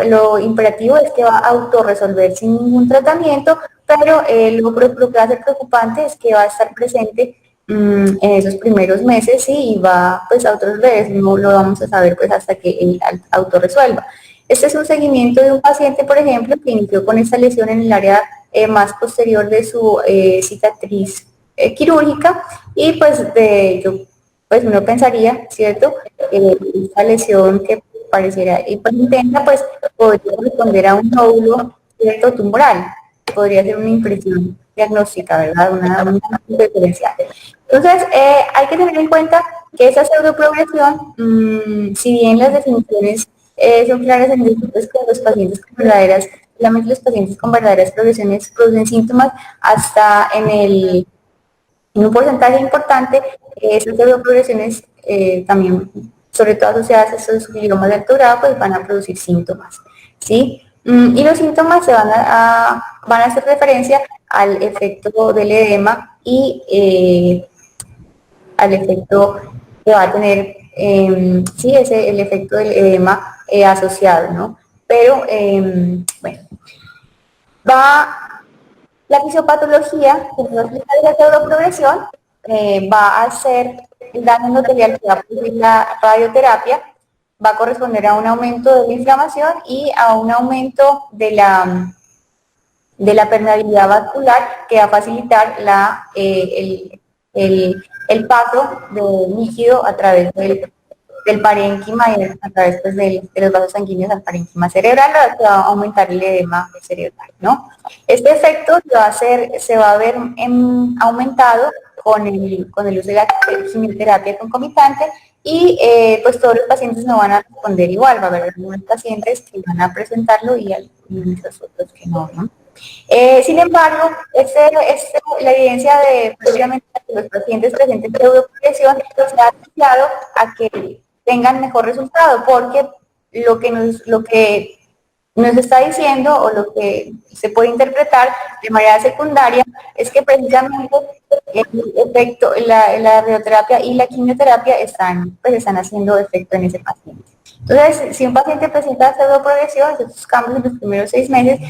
Lo imperativo es que va a autorresolver sin ningún tratamiento, pero lo que va a ser preocupante es que va a estar presente en esos primeros meses, ¿sí? Y va pues a otros redes, no lo vamos a saber pues hasta que él autorresuelva. Este es un seguimiento de un paciente, por ejemplo, que inició con esta lesión en el área más posterior de su cicatriz quirúrgica y pues pues uno pensaría, ¿cierto? Esta lesión que pareciera intensa, pues podría responder a un nódulo, ¿cierto? Tumoral, podría ser una impresión diagnóstica, ¿verdad? Una diferencial. Entonces, hay que tener en cuenta que esa pseudoprogresión, si bien las definiciones son claras en el pues, que los pacientes con verdaderas, solamente los pacientes con verdaderas progresiones producen síntomas, hasta en un porcentaje importante, esas pseudoprogresiones también, sobre todo asociadas a esos gliomas de alto grado, pues van a producir síntomas, ¿sí? Y los síntomas van a hacer referencia al efecto del edema y al efecto que va a tener, sí, el efecto del edema asociado, ¿no? Pero, bueno, la fisiopatología, que nos explica la pseudoprogresión, va a ser el daño endotelial que va a producir la radioterapia, va a corresponder a un aumento de la inflamación y a un aumento de la permeabilidad vascular que va a facilitar el paso del líquido a través del parénquima y a través pues, de los vasos sanguíneos al parénquima cerebral, que va a aumentar el edema cerebral, ¿no? Este efecto se va a ver aumentado con el uso de la quimioterapia concomitante y pues todos los pacientes no van a responder igual, va a haber algunos pacientes que van a presentarlo y muchos otros que no, ¿no? Sin embargo, la evidencia de previamente que los pacientes presenten pseudoprogresión se ha asociado a que tengan mejor resultado, porque lo que nos está diciendo o lo que se puede interpretar de manera secundaria es que precisamente el efecto, la radioterapia y la quimioterapia están haciendo efecto en ese paciente. Entonces, si un paciente presenta pseudoprogresión, estos cambios en los primeros 6 meses,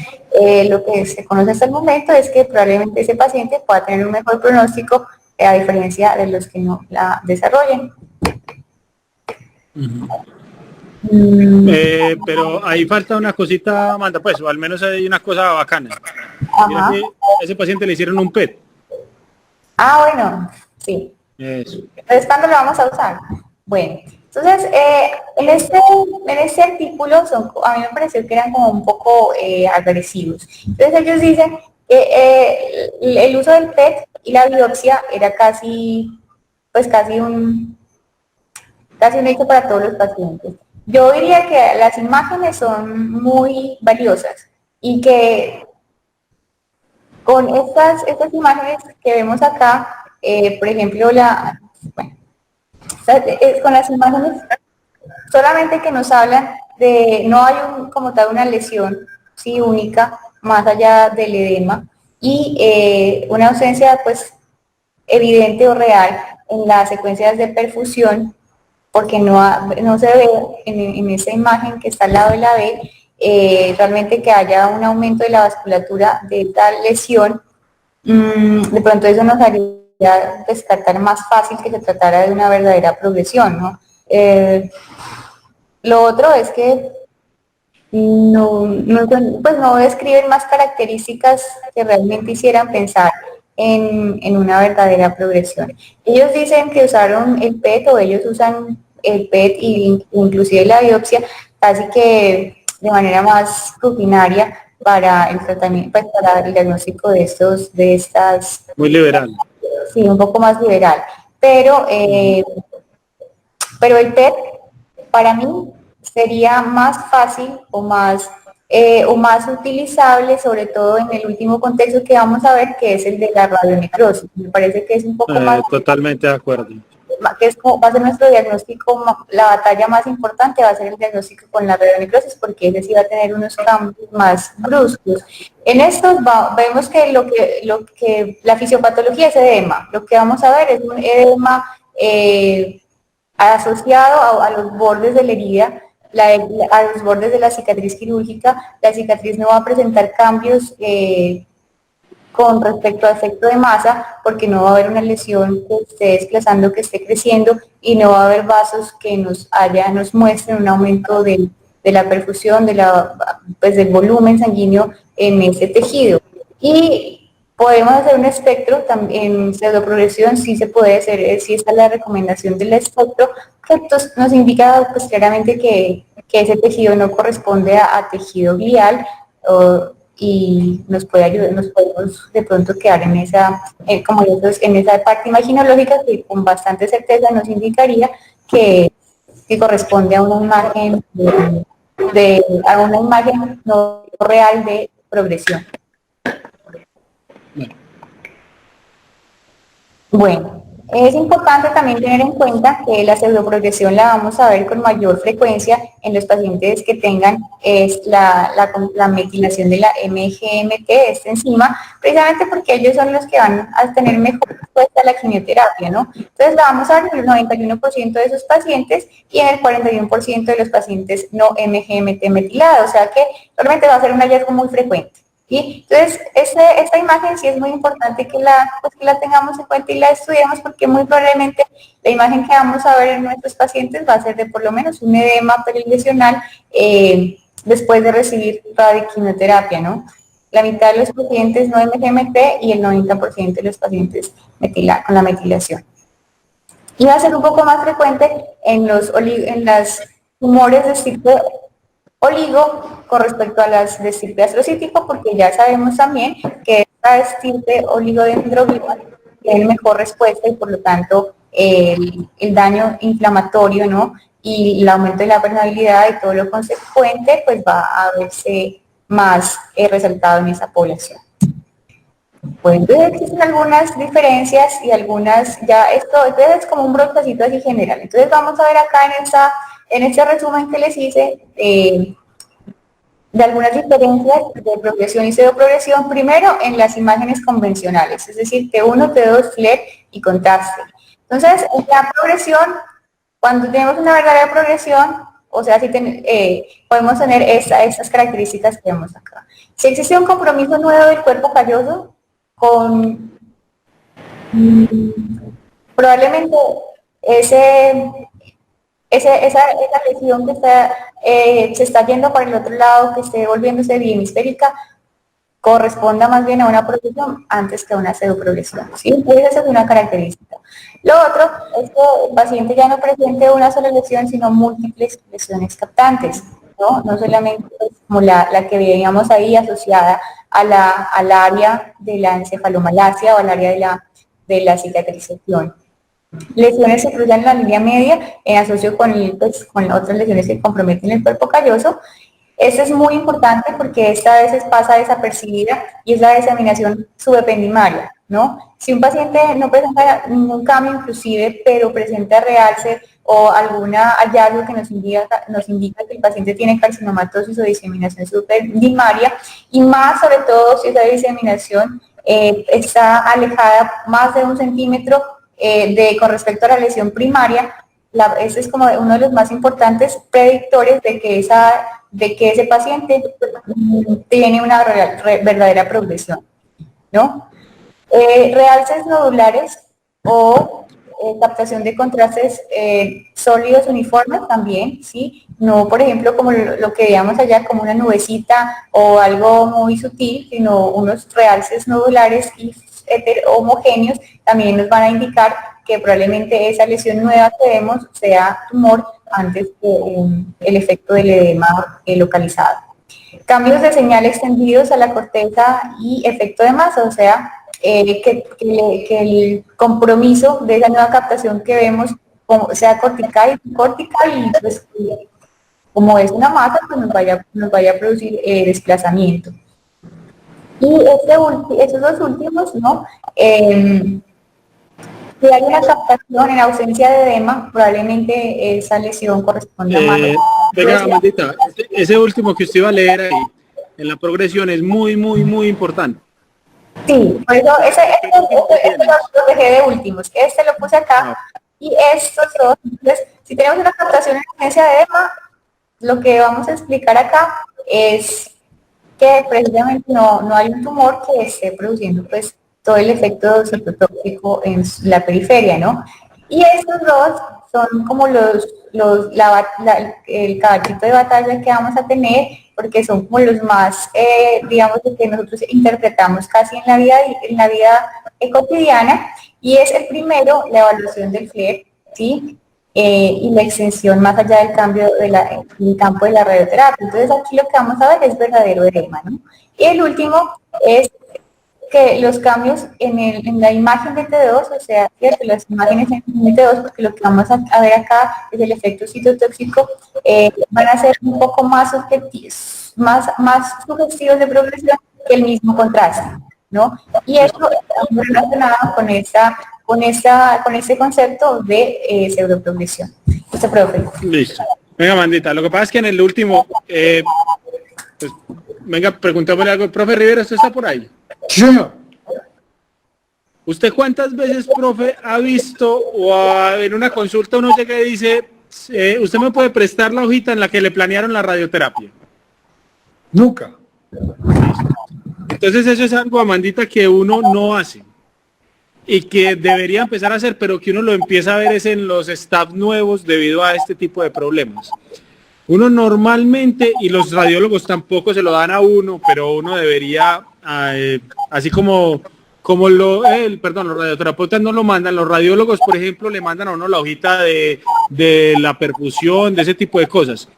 lo que se conoce hasta el momento es que probablemente ese paciente pueda tener un mejor pronóstico a diferencia de los que no la desarrollen. Pero ahí falta una cosita, Amanda, pues, o al menos hay una cosa bacana. Mira que a ese paciente le hicieron un PET. Ah, bueno, sí. Eso. Entonces, ¿cuándo lo vamos a usar? Bueno, entonces, en este artículo a mí me pareció que eran como un poco agresivos. Entonces, ellos dicen que el uso del PET y la biopsia era casi un hecho para todos los pacientes. Yo diría que las imágenes son muy valiosas y que con estas imágenes que vemos acá, por ejemplo, con las imágenes solamente que nos hablan de, no hay como tal una lesión, sí, única, más allá del edema, y una ausencia, pues, evidente o real en las secuencias de perfusión, porque no se ve en esa imagen que está al lado de la B, realmente que haya un aumento de la vasculatura de tal lesión. De pronto eso nos haría descartar más fácil que se tratara de una verdadera progresión, ¿no? Lo otro es que pues no describen más características que realmente hicieran pensar en una verdadera progresión. Ellos dicen que usaron el PET, o ellos usan el PET e inclusive la biopsia casi que de manera más rutinaria para el tratamiento, pues, para el diagnóstico de estas. Muy liberal. Sí, un poco más liberal. Pero el PET para mí sería más fácil o más utilizable, sobre todo en el último contexto que vamos a ver, que es el de la radionecrosis. Me parece que es un poco más... Totalmente de acuerdo. Que va a ser nuestro diagnóstico, la batalla más importante va a ser el diagnóstico con la radionecrosis, porque ese sí va a tener unos cambios más bruscos. En estos vemos que lo que la fisiopatología es edema. Lo que vamos a ver es un edema asociado a los bordes de la herida, a los bordes de la cicatriz quirúrgica. La cicatriz no va a presentar cambios con respecto al efecto de masa, porque no va a haber una lesión que esté desplazando, que esté creciendo, y no va a haber vasos que nos muestren un aumento de la perfusión, del volumen sanguíneo en ese tejido. Y podemos hacer un espectro, también en pseudoprogresión sí se puede hacer, sí está la recomendación del espectro, que nos indica pues claramente que ese tejido no corresponde a tejido glial, y nos puede ayudar, nos podemos de pronto quedar en esa, en esa parte imaginológica que con bastante certeza nos indicaría que corresponde a una imagen a una imagen no real de progresión. Bueno, es importante también tener en cuenta que la pseudoprogresión la vamos a ver con mayor frecuencia en los pacientes que tengan la metilación de la MGMT, esta enzima, precisamente porque ellos son los que van a tener mejor respuesta a la quimioterapia, ¿no? Entonces la vamos a ver en el 91% de esos pacientes y en el 41% de los pacientes no MGMT metilado, o sea que realmente va a ser un hallazgo muy frecuente. ¿Sí? Entonces, esta imagen sí es muy importante que la tengamos en cuenta y la estudiemos porque muy probablemente la imagen que vamos a ver en nuestros pacientes va a ser de por lo menos un edema perilesional después de recibir radioquimioterapia, ¿no? La mitad de los pacientes no MGMT y el 90% de los pacientes con la metilación. Y va a ser un poco más frecuente en las tumores de tipo oligo con respecto a las de estirpe astrocítico, porque ya sabemos también que esta estirpe oligodendroglioma tiene mejor respuesta y por lo tanto el daño inflamatorio, ¿no? Y el aumento de la permeabilidad y todo lo consecuente, pues va a verse más resaltado en esa población. Pues entonces existen algunas diferencias y algunas, ya esto es como un brochacito así general. Entonces vamos a ver acá en este resumen que les hice de algunas diferencias de progresión y pseudoprogresión, primero en las imágenes convencionales, es decir, T1, T2, FLER y contraste. Entonces, en la progresión, cuando tenemos una verdadera progresión, o sea, si podemos tener estas características que vemos acá. Si existe un compromiso nuevo del cuerpo calloso, probablemente esa lesión que se está yendo para el otro lado, que esté volviéndose bihemisférica, corresponda más bien a una progresión antes que a una pseudoprogresión, ¿sí? Esa es una característica. Lo otro es que el paciente ya no presente una sola lesión, sino múltiples lesiones captantes, ¿no? No solamente como la que veíamos ahí asociada al área de la encefalomalacia o al área de la cicatrización. Lesiones se cruzan en la línea media en asocio con otras lesiones que comprometen el cuerpo calloso. Esto es muy importante porque esta a veces pasa desapercibida y es la diseminación subependimaria, ¿no? Si un paciente no presenta ningún cambio inclusive, pero presenta realce o algún hallazgo que nos indica que el paciente tiene carcinomatosis o diseminación subependimaria, y más sobre todo si esa diseminación está alejada más de 1 centímetro con respecto a la lesión primaria, ese es como uno de los más importantes predictores de que ese paciente tiene una verdadera progresión, ¿no? Realces nodulares o captación de contrastes sólidos uniformes también, ¿sí? No, por ejemplo, como lo que veíamos allá, como una nubecita o algo muy sutil, sino unos realces nodulares y homogéneos también nos van a indicar que probablemente esa lesión nueva que vemos sea tumor antes que el efecto del edema localizado. Cambios de señal extendidos a la corteza y efecto de masa, o sea, que el compromiso de esa nueva captación que vemos sea cortical y pues como es una masa, pues nos vaya a producir desplazamiento. Y esos dos últimos, ¿no? Si hay una captación en ausencia de edema, probablemente esa lesión corresponde a más. Venga, Amandita, ese último que usted iba a leer ahí, en la progresión, es muy, muy, muy importante. Sí, por eso lo dejé de últimos. Lo puse acá y estos dos. Entonces, si tenemos una captación en ausencia de edema, lo que vamos a explicar acá es que precisamente no hay un tumor que esté produciendo pues todo el efecto citotóxico en la periferia, ¿no? Y estos dos son como el caballito de batalla que vamos a tener, porque son como los más, digamos, que nosotros interpretamos casi en la vida cotidiana, y es el primero, la evaluación del FLER, ¿sí? y la extensión más allá del cambio del campo de la radioterapia. Entonces aquí lo que vamos a ver es verdadero edema, ¿no? Y el último es que los cambios en la imagen de T2, o sea, ¿cierto? Las imágenes en T2, porque lo que vamos a ver acá es el efecto citotóxico, van a ser un poco más objetivos, más sugestivos de progresión que el mismo contraste, ¿no? Y esto está muy relacionado con este concepto de pseudoprogresión. Este profe. Listo. Venga, Mandita, lo que pasa es que en el último, pues, venga, preguntémosle algo. Profe Rivera, ¿usted está por ahí? Sí, señor. ¿Usted cuántas veces, profe, ha visto en una consulta uno llega y dice, usted me puede prestar la hojita en la que le planearon la radioterapia? Nunca. Entonces eso es algo, Amandita, que uno no hace y que debería empezar a hacer, pero que uno lo empieza a ver es en los staff nuevos debido a este tipo de problemas. Uno normalmente, y los radiólogos tampoco se lo dan a uno, pero uno debería, así como los radioterapeutas no lo mandan, los radiólogos, por ejemplo, le mandan a uno la hojita de la perfusión, de ese tipo de cosas.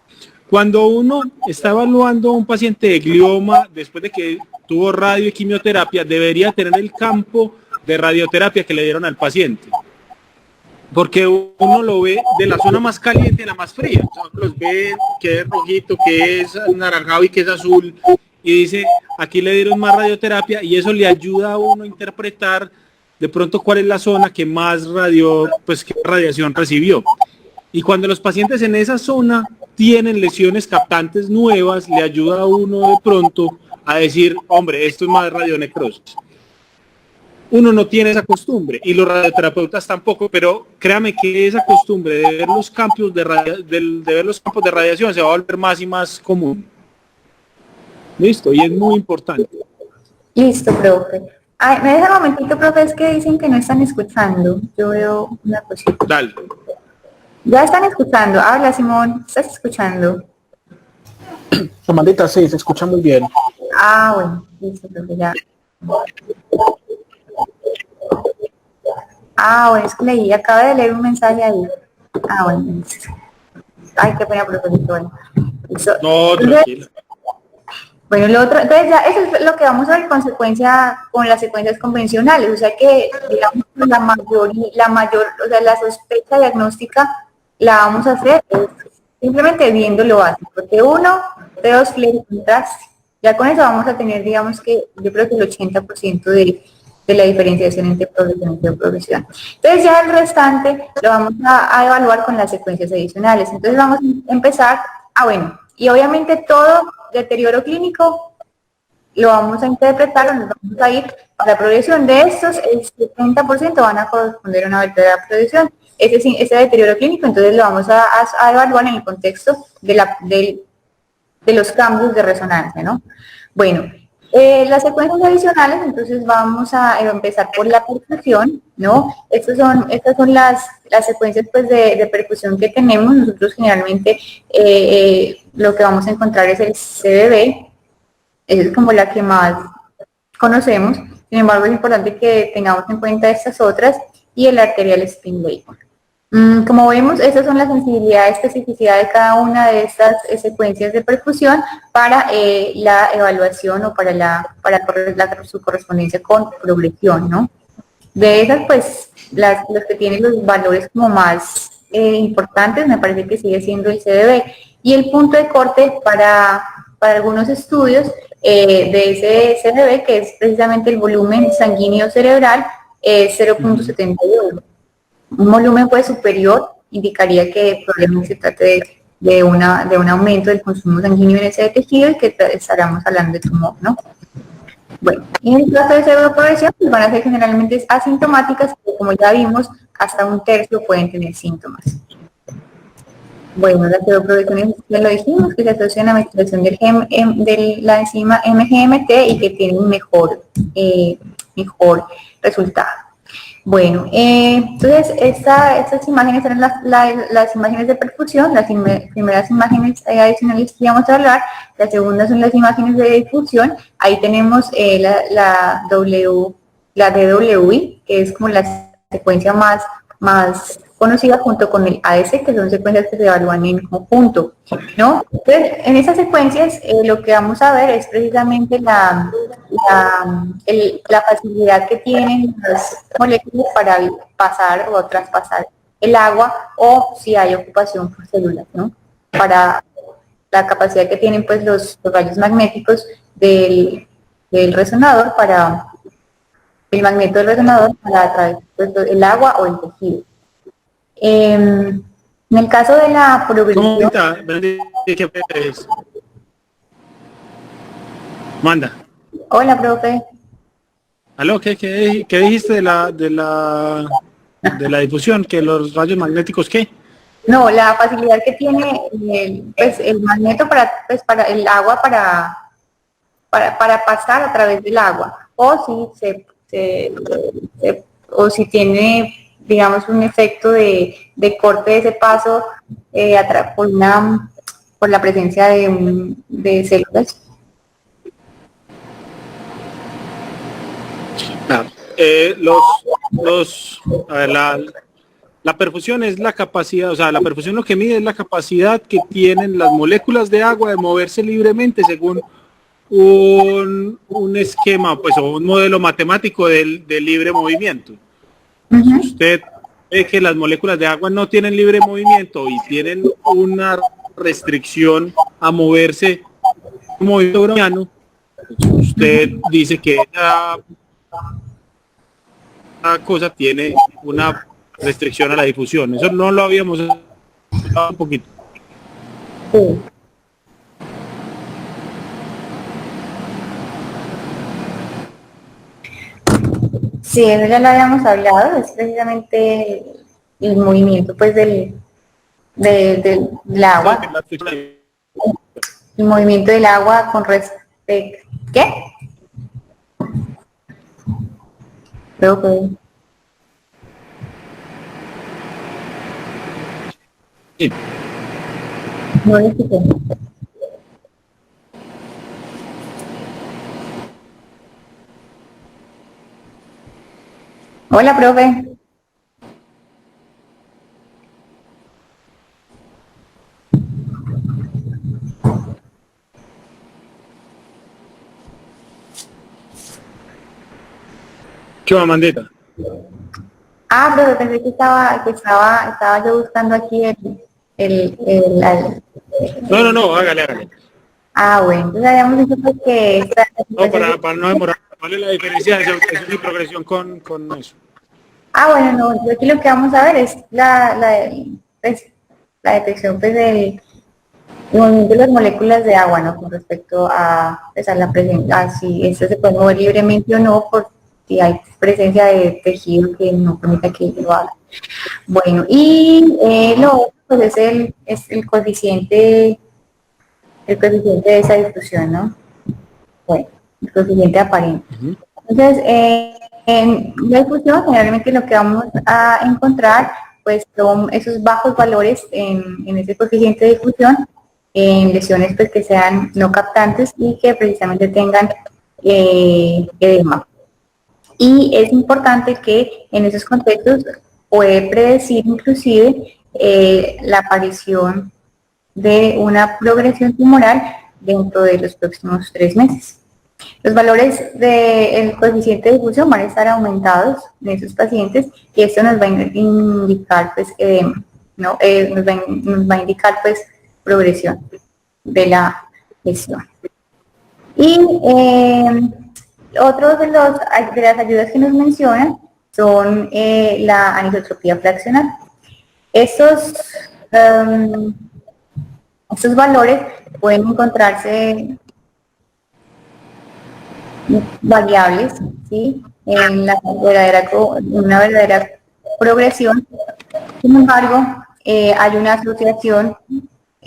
Cuando uno está evaluando a un paciente de glioma, después de que tuvo radio y quimioterapia, debería tener el campo de radioterapia que le dieron al paciente. Porque uno lo ve de la zona más caliente a la más fría. O sea, uno los ve que es rojito, que es anaranjado y que es azul. Y dice, aquí le dieron más radioterapia y eso le ayuda a uno a interpretar de pronto cuál es la zona que más que radiación recibió. Y cuando los pacientes en esa zona tienen lesiones captantes nuevas, le ayuda a uno de pronto a decir, hombre, esto es más radionecrosis. Uno no tiene esa costumbre y los radioterapeutas tampoco, pero créame que esa costumbre de ver los campos de radiación se va a volver más y más común. Listo, y es muy importante. Listo, profe. Ay, me deja un momentito, profe, es que dicen que no están escuchando. Yo veo una cosita. Dale. Ya están escuchando. Habla, Simón. ¿Estás escuchando? Amandita, sí, se escucha muy bien. Ah, bueno. Listo, profe, ya. Ah, bueno, es que leí. Acabo de leer un mensaje ahí. Ah, bueno. Ay, qué pena, profesor. Bueno. No, tranquilo. Bueno, lo otro, entonces ya eso es lo que vamos a ver consecuencia con las secuencias convencionales, o sea que, digamos, o sea, la sospecha diagnóstica la vamos a hacer simplemente viendo lo básico, T1, T2, flare y contraste. Ya con eso vamos a tener, digamos que, yo creo que el 80% de la diferenciación entre progresión y progresión. Entonces ya el restante lo vamos a evaluar con las secuencias adicionales. Entonces vamos a empezar, bueno, y obviamente todo deterioro clínico lo vamos a interpretar, nos vamos a ir a la progresión de estos, el 70% van a corresponder a una verdadera progresión. Ese deterioro clínico, entonces lo vamos a evaluar en el contexto de los cambios de resonancia, ¿no? Bueno, las secuencias adicionales, entonces vamos a empezar por la percusión, ¿no? Estas son las secuencias pues de percusión que tenemos. Nosotros generalmente lo que vamos a encontrar es el CBB, esa es como la que más conocemos. Sin embargo, es importante que tengamos en cuenta estas otras y el arterial spin wave. Como vemos, estas son la sensibilidad y especificidad de cada una de estas secuencias de percusión para la evaluación o para su correspondencia con progresión, ¿no? De esas, pues, los que tienen los valores como más importantes, me parece que sigue siendo el CDB. Y el punto de corte para algunos estudios de ese CDB, que es precisamente el volumen sanguíneo cerebral, es 0.71. Un volumen pues superior indicaría que probablemente se trate de un aumento del consumo sanguíneo en ese tejido y que estaremos hablando de tumor, ¿no? Bueno, y en el caso de pseudoprogresión, pues van a ser generalmente asintomáticas, pero como ya vimos, hasta un tercio pueden tener síntomas. Bueno, la pseudoprogresión ya lo dijimos, que se asocia a la metilación de la enzima MGMT y que tiene un mejor resultado. Bueno, entonces estas imágenes eran las imágenes de perfusión, las primeras imágenes adicionales que íbamos a hablar, las segundas son las imágenes de difusión. Ahí tenemos la DWI, que es como la secuencia más conocida, junto con el ADC, que son secuencias que se evalúan en conjunto, ¿no? Entonces, en esas secuencias lo que vamos a ver es precisamente la facilidad que tienen las moléculas para pasar o traspasar el agua, o si hay ocupación por células, ¿no? Para la capacidad que tienen pues los rayos magnéticos del resonador, para el magneto del resonador, para atravesar pues, el agua o el tejido. En el caso de la progresión... ¿Qué es? Manda. Hola, profe. ¿Aló? ¿Qué dijiste de la difusión? ¿Que los rayos magnéticos qué? No, la facilidad que tiene pues, el magneto para el agua para pasar a través del agua, o si tiene, digamos, un efecto de corte de ese paso por la presencia de células. A ver, la perfusión es la capacidad, o sea, la perfusión lo que mide es la capacidad que tienen las moléculas de agua de moverse libremente según un esquema, pues, o un modelo matemático del libre movimiento. Si usted ve que las moléculas de agua no tienen libre movimiento y tienen una restricción a moverse un movimiento browniano, usted dice que esa cosa tiene una restricción a la difusión. Eso no lo habíamos hablado un poquito. Sí. Sí, eso ya lo habíamos hablado, es precisamente el movimiento pues del agua, el movimiento del agua con respecto... ¿Qué? Creo que... Sí. No lo escuché. Hola, profe. ¿Qué va, Mandeta? Profe, pensé que estaba yo buscando aquí No, hágale. Bueno, entonces habíamos dicho pues que No, para no demorar, ¿cuál es la diferencia de esa y progresión con eso? bueno, no, yo aquí lo que vamos a ver es pues, la detección pues del movimiento de las moléculas de agua, ¿no? Con respecto pues, a la presencia, a si esto se puede mover libremente o no, por si hay presencia de tejido que no permita que lo haga. Bueno, y lo otro pues es el coeficiente de esa difusión, ¿no? Bueno, el coeficiente aparente. Entonces, en la difusión generalmente lo que vamos a encontrar pues son esos bajos valores en ese coeficiente de difusión en lesiones pues que sean no captantes y que precisamente tengan edema. Y es importante que en esos contextos puede predecir inclusive la aparición de una progresión tumoral dentro de los próximos 3 meses. Los valores del coeficiente de difusión van a estar aumentados en esos pacientes y esto nos va a indicar pues edema, ¿no? Nos va a indicar pues progresión de la lesión. Y otros de las ayudas que nos mencionan son la anisotropía fraccional. Estos valores pueden encontrarse variables, ¿sí? En una verdadera progresión. Sin embargo, hay una asociación.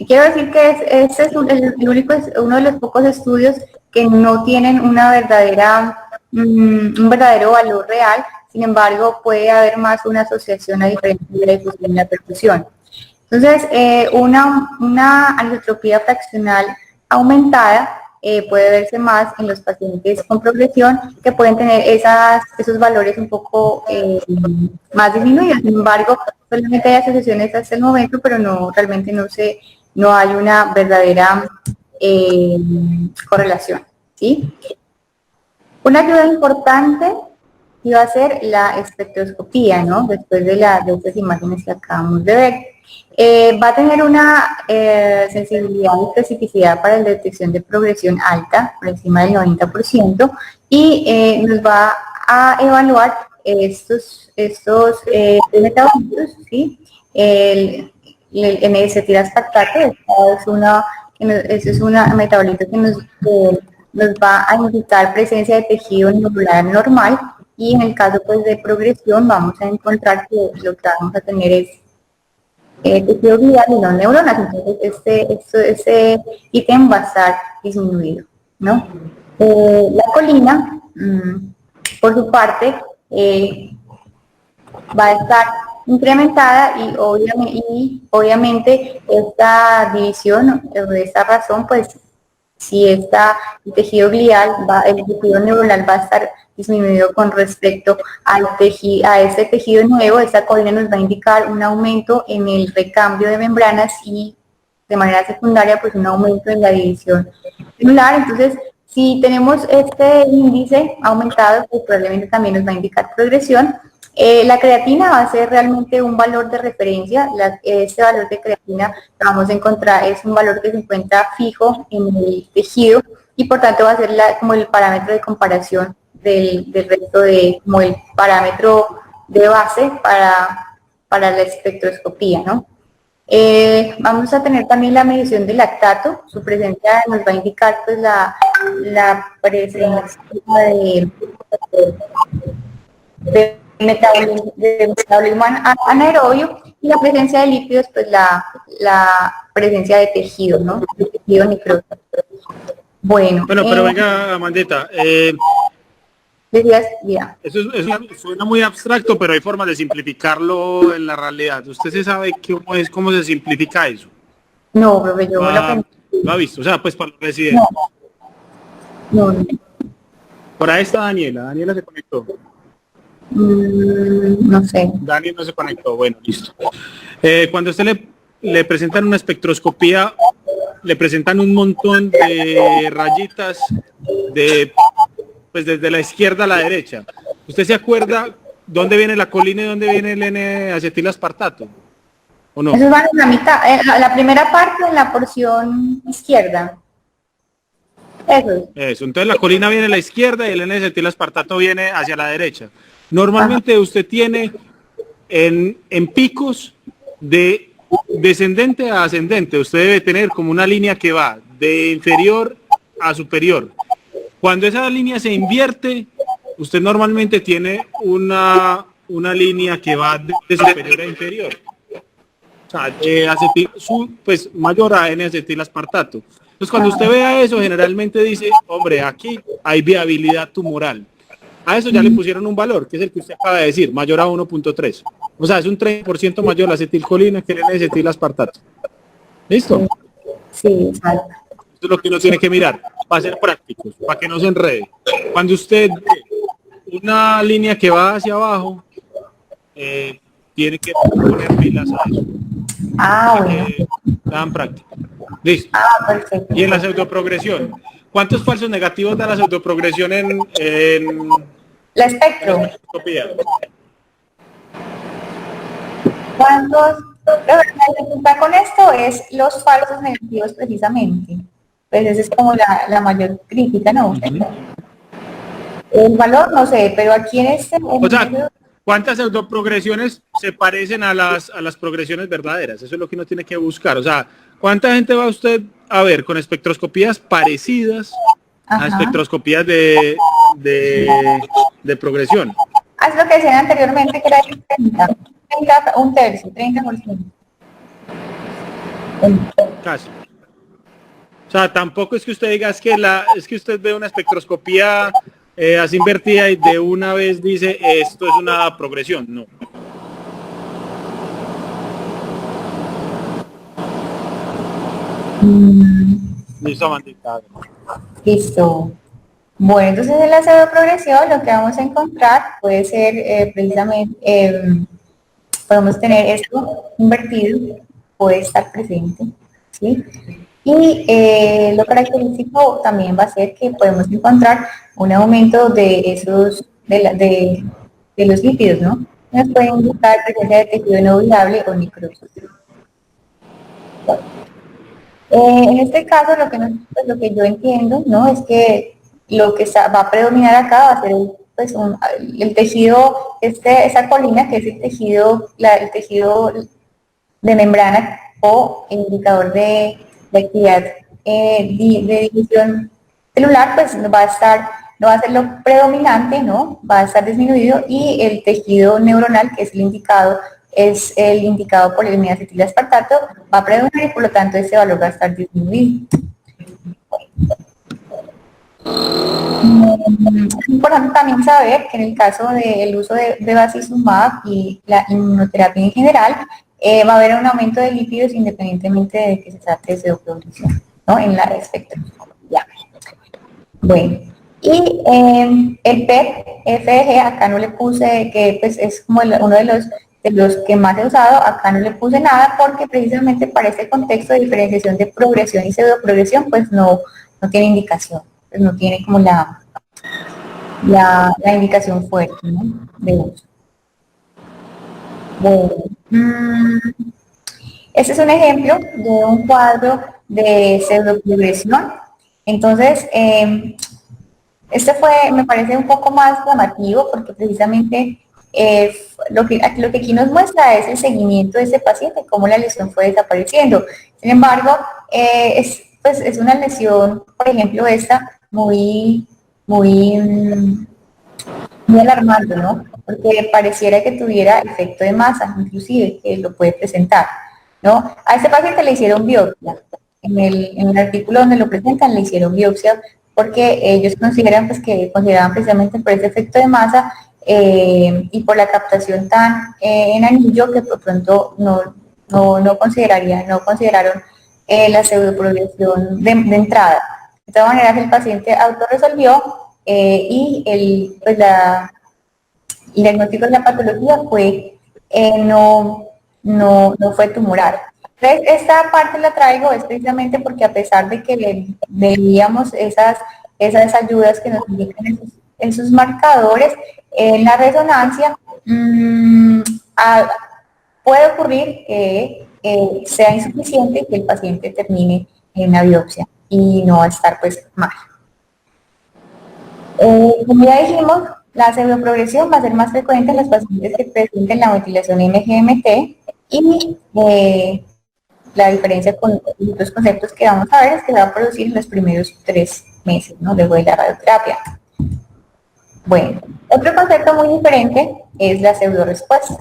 Quiero decir que este es uno de los pocos estudios que no tienen un verdadero valor real. Sin embargo, puede haber más una asociación a diferencia de la difusión y la perfusión. Entonces, una anisotropía fraccional aumentada puede verse más en los pacientes con progresión que pueden tener esos valores un poco más disminuidos. Sin embargo, solamente hay asociaciones hasta el momento, pero realmente no hay una verdadera correlación, ¿sí? Una ayuda importante iba a ser la espectroscopía, ¿no? Después de estas imágenes que acabamos de ver. Va a tener una sensibilidad y especificidad para la detección de progresión alta, por encima del 90%, y nos va a evaluar estos metabolitos, ¿sí? El N-acetilaspartato, ese es un metabolito que nos va a indicar presencia de tejido neuronal normal, y en el caso pues de progresión vamos a encontrar que lo que vamos a tener es tejido glial y no neuronas. Entonces este ítem va a estar disminuido, ¿no? La colina, por su parte, va a estar incrementada, y obviamente esta división, esta razón, pues si el tejido glial, el tejido neuronal va a estar disminuido con respecto a ese tejido nuevo, esta colina nos va a indicar un aumento en el recambio de membranas y de manera secundaria pues un aumento en la división celular. Entonces, si tenemos este índice aumentado, pues probablemente también nos va a indicar progresión. La creatina va a ser realmente un valor de referencia. Este valor de creatina que vamos a encontrar es un valor que se encuentra fijo en el tejido, y por tanto va a ser como el parámetro de comparación del resto como el parámetro de base para la espectroscopía, ¿no? Vamos a tener también la medición del lactato. Su presencia nos va a indicar pues la presencia de metabolismo anaerobio, y la presencia de lípidos, pues la presencia de tejido, ¿no? De tejido necroso. Bueno, pero venga, Amandita, decías, ya. eso suena muy abstracto, pero hay formas de simplificarlo en la realidad. ¿Usted se sabe cómo se simplifica eso? No, pero yo lo ha visto, o sea, pues para los residentes. No. Por ahí está Daniela se conectó. No sé. Dani no se conectó, bueno, listo. Cuando usted le presentan una espectroscopía, le presentan un montón de rayitas pues desde la izquierda a la derecha. ¿Usted se acuerda dónde viene la colina y dónde viene el N-acetilaspartato? ¿O no? Eso va en la mitad, la primera parte en la porción izquierda. Eso, entonces la colina viene a la izquierda y el N-acetilaspartato viene hacia la derecha. Normalmente usted tiene en picos de descendente a ascendente, usted debe tener como una línea que va de inferior a superior. Cuando esa línea se invierte, usted normalmente tiene una línea que va de superior a inferior. O sea, pues mayor a N-acetilaspartato. Entonces cuando usted vea eso, generalmente dice, hombre, aquí hay viabilidad tumoral. A eso ya le pusieron un valor, que es el que usted acaba de decir, mayor a 1.3. O sea, es un 30% mayor la acetilcolina que el N-acetilaspartato. ¿Listo? Sí, exacto. Esto es lo que uno tiene que mirar, para ser prácticos, para que no se enrede. Cuando usted ve una línea que va hacia abajo, tiene que poner pilas a eso. Bueno. Tan práctico. Listo. Perfecto. Y en la pseudoprogresión, ¿cuántos falsos negativos da la pseudoprogresión en la espectroscopía? ¿Cuántos? La dificultad con esto es los falsos negativos precisamente. Pues esa es como la mayor crítica, ¿no? El valor no sé, pero aquí en o sea, ¿cuántas pseudoprogresiones se parecen a las progresiones verdaderas? Eso es lo que uno tiene que buscar. O sea, ¿cuánta gente va usted a ver con espectroscopías parecidas a espectroscopías de progresión? Es lo que decían anteriormente, que era 30, un tercio, 30%. Casi. O sea, tampoco es que usted diga es que usted ve una espectroscopía así invertida y de una vez dice esto es una progresión. No. Listo, Amandita. Listo. Bueno, entonces en la pseudoprogresión lo que vamos a encontrar puede ser precisamente podemos tener esto invertido, puede estar presente, ¿sí? Y lo característico también va a ser que podemos encontrar un aumento de esos, de los lípidos, ¿no? Nos pueden indicar presencia de tejido no viable o necrosis. En este caso, lo que yo entiendo, ¿no? Es que lo que va a predominar acá va a ser pues, el tejido, esa colina, que es el tejido de membrana o indicador de actividad de división celular, pues no va a ser lo predominante, ¿no? Va a estar disminuido, y el tejido neuronal, que es el indicado por el N-acetil-aspartato, va a predominar, y por lo tanto ese valor va a estar disminuido. Es importante también saber que en el caso del uso de bevacizumab y la inmunoterapia en general, va a haber un aumento de lípidos independientemente de que se trate de pseudoprogresión, ¿no? En la espectroscopia. Bueno, y el PET-FDG, acá no le puse, que pues es como uno de los que más he usado, acá no le puse nada porque precisamente para este contexto de diferenciación de progresión y pseudoprogresión, pues no tiene indicación, pues no tiene como la indicación fuerte, ¿no? De uso. Bueno, este es un ejemplo de un cuadro de pseudoprogresión. Entonces, este me parece un poco más llamativo porque precisamente lo que aquí nos muestra es el seguimiento de ese paciente, cómo la lesión fue desapareciendo. Sin embargo, pues, es una lesión, por ejemplo, esta, muy alarmante, ¿no? Porque pareciera que tuviera efecto de masa, inclusive, que lo puede presentar, ¿no? A este paciente le hicieron biopsia. En el artículo donde lo presentan le hicieron biopsia porque ellos consideraban precisamente por ese efecto de masa y por la captación tan en anillo, que por pronto no consideraron la pseudoprogresión de entrada. De todas maneras, el paciente autorresolvió y el diagnóstico de la patología fue no fue tumoral. Entonces, esta parte la traigo es precisamente porque, a pesar de que le veíamos esas ayudas que nos indican esos marcadores, en la resonancia puede ocurrir que sea insuficiente, que el paciente termine en la biopsia y no va a estar pues mal. Como ya dijimos, la pseudoprogresión va a ser más frecuente en los pacientes que presenten la mutilación MGMT, y la diferencia con los conceptos que vamos a ver es que se va a producir en los primeros 3 meses, ¿no? Luego de la radioterapia. Bueno, otro concepto muy diferente es la pseudorespuesta.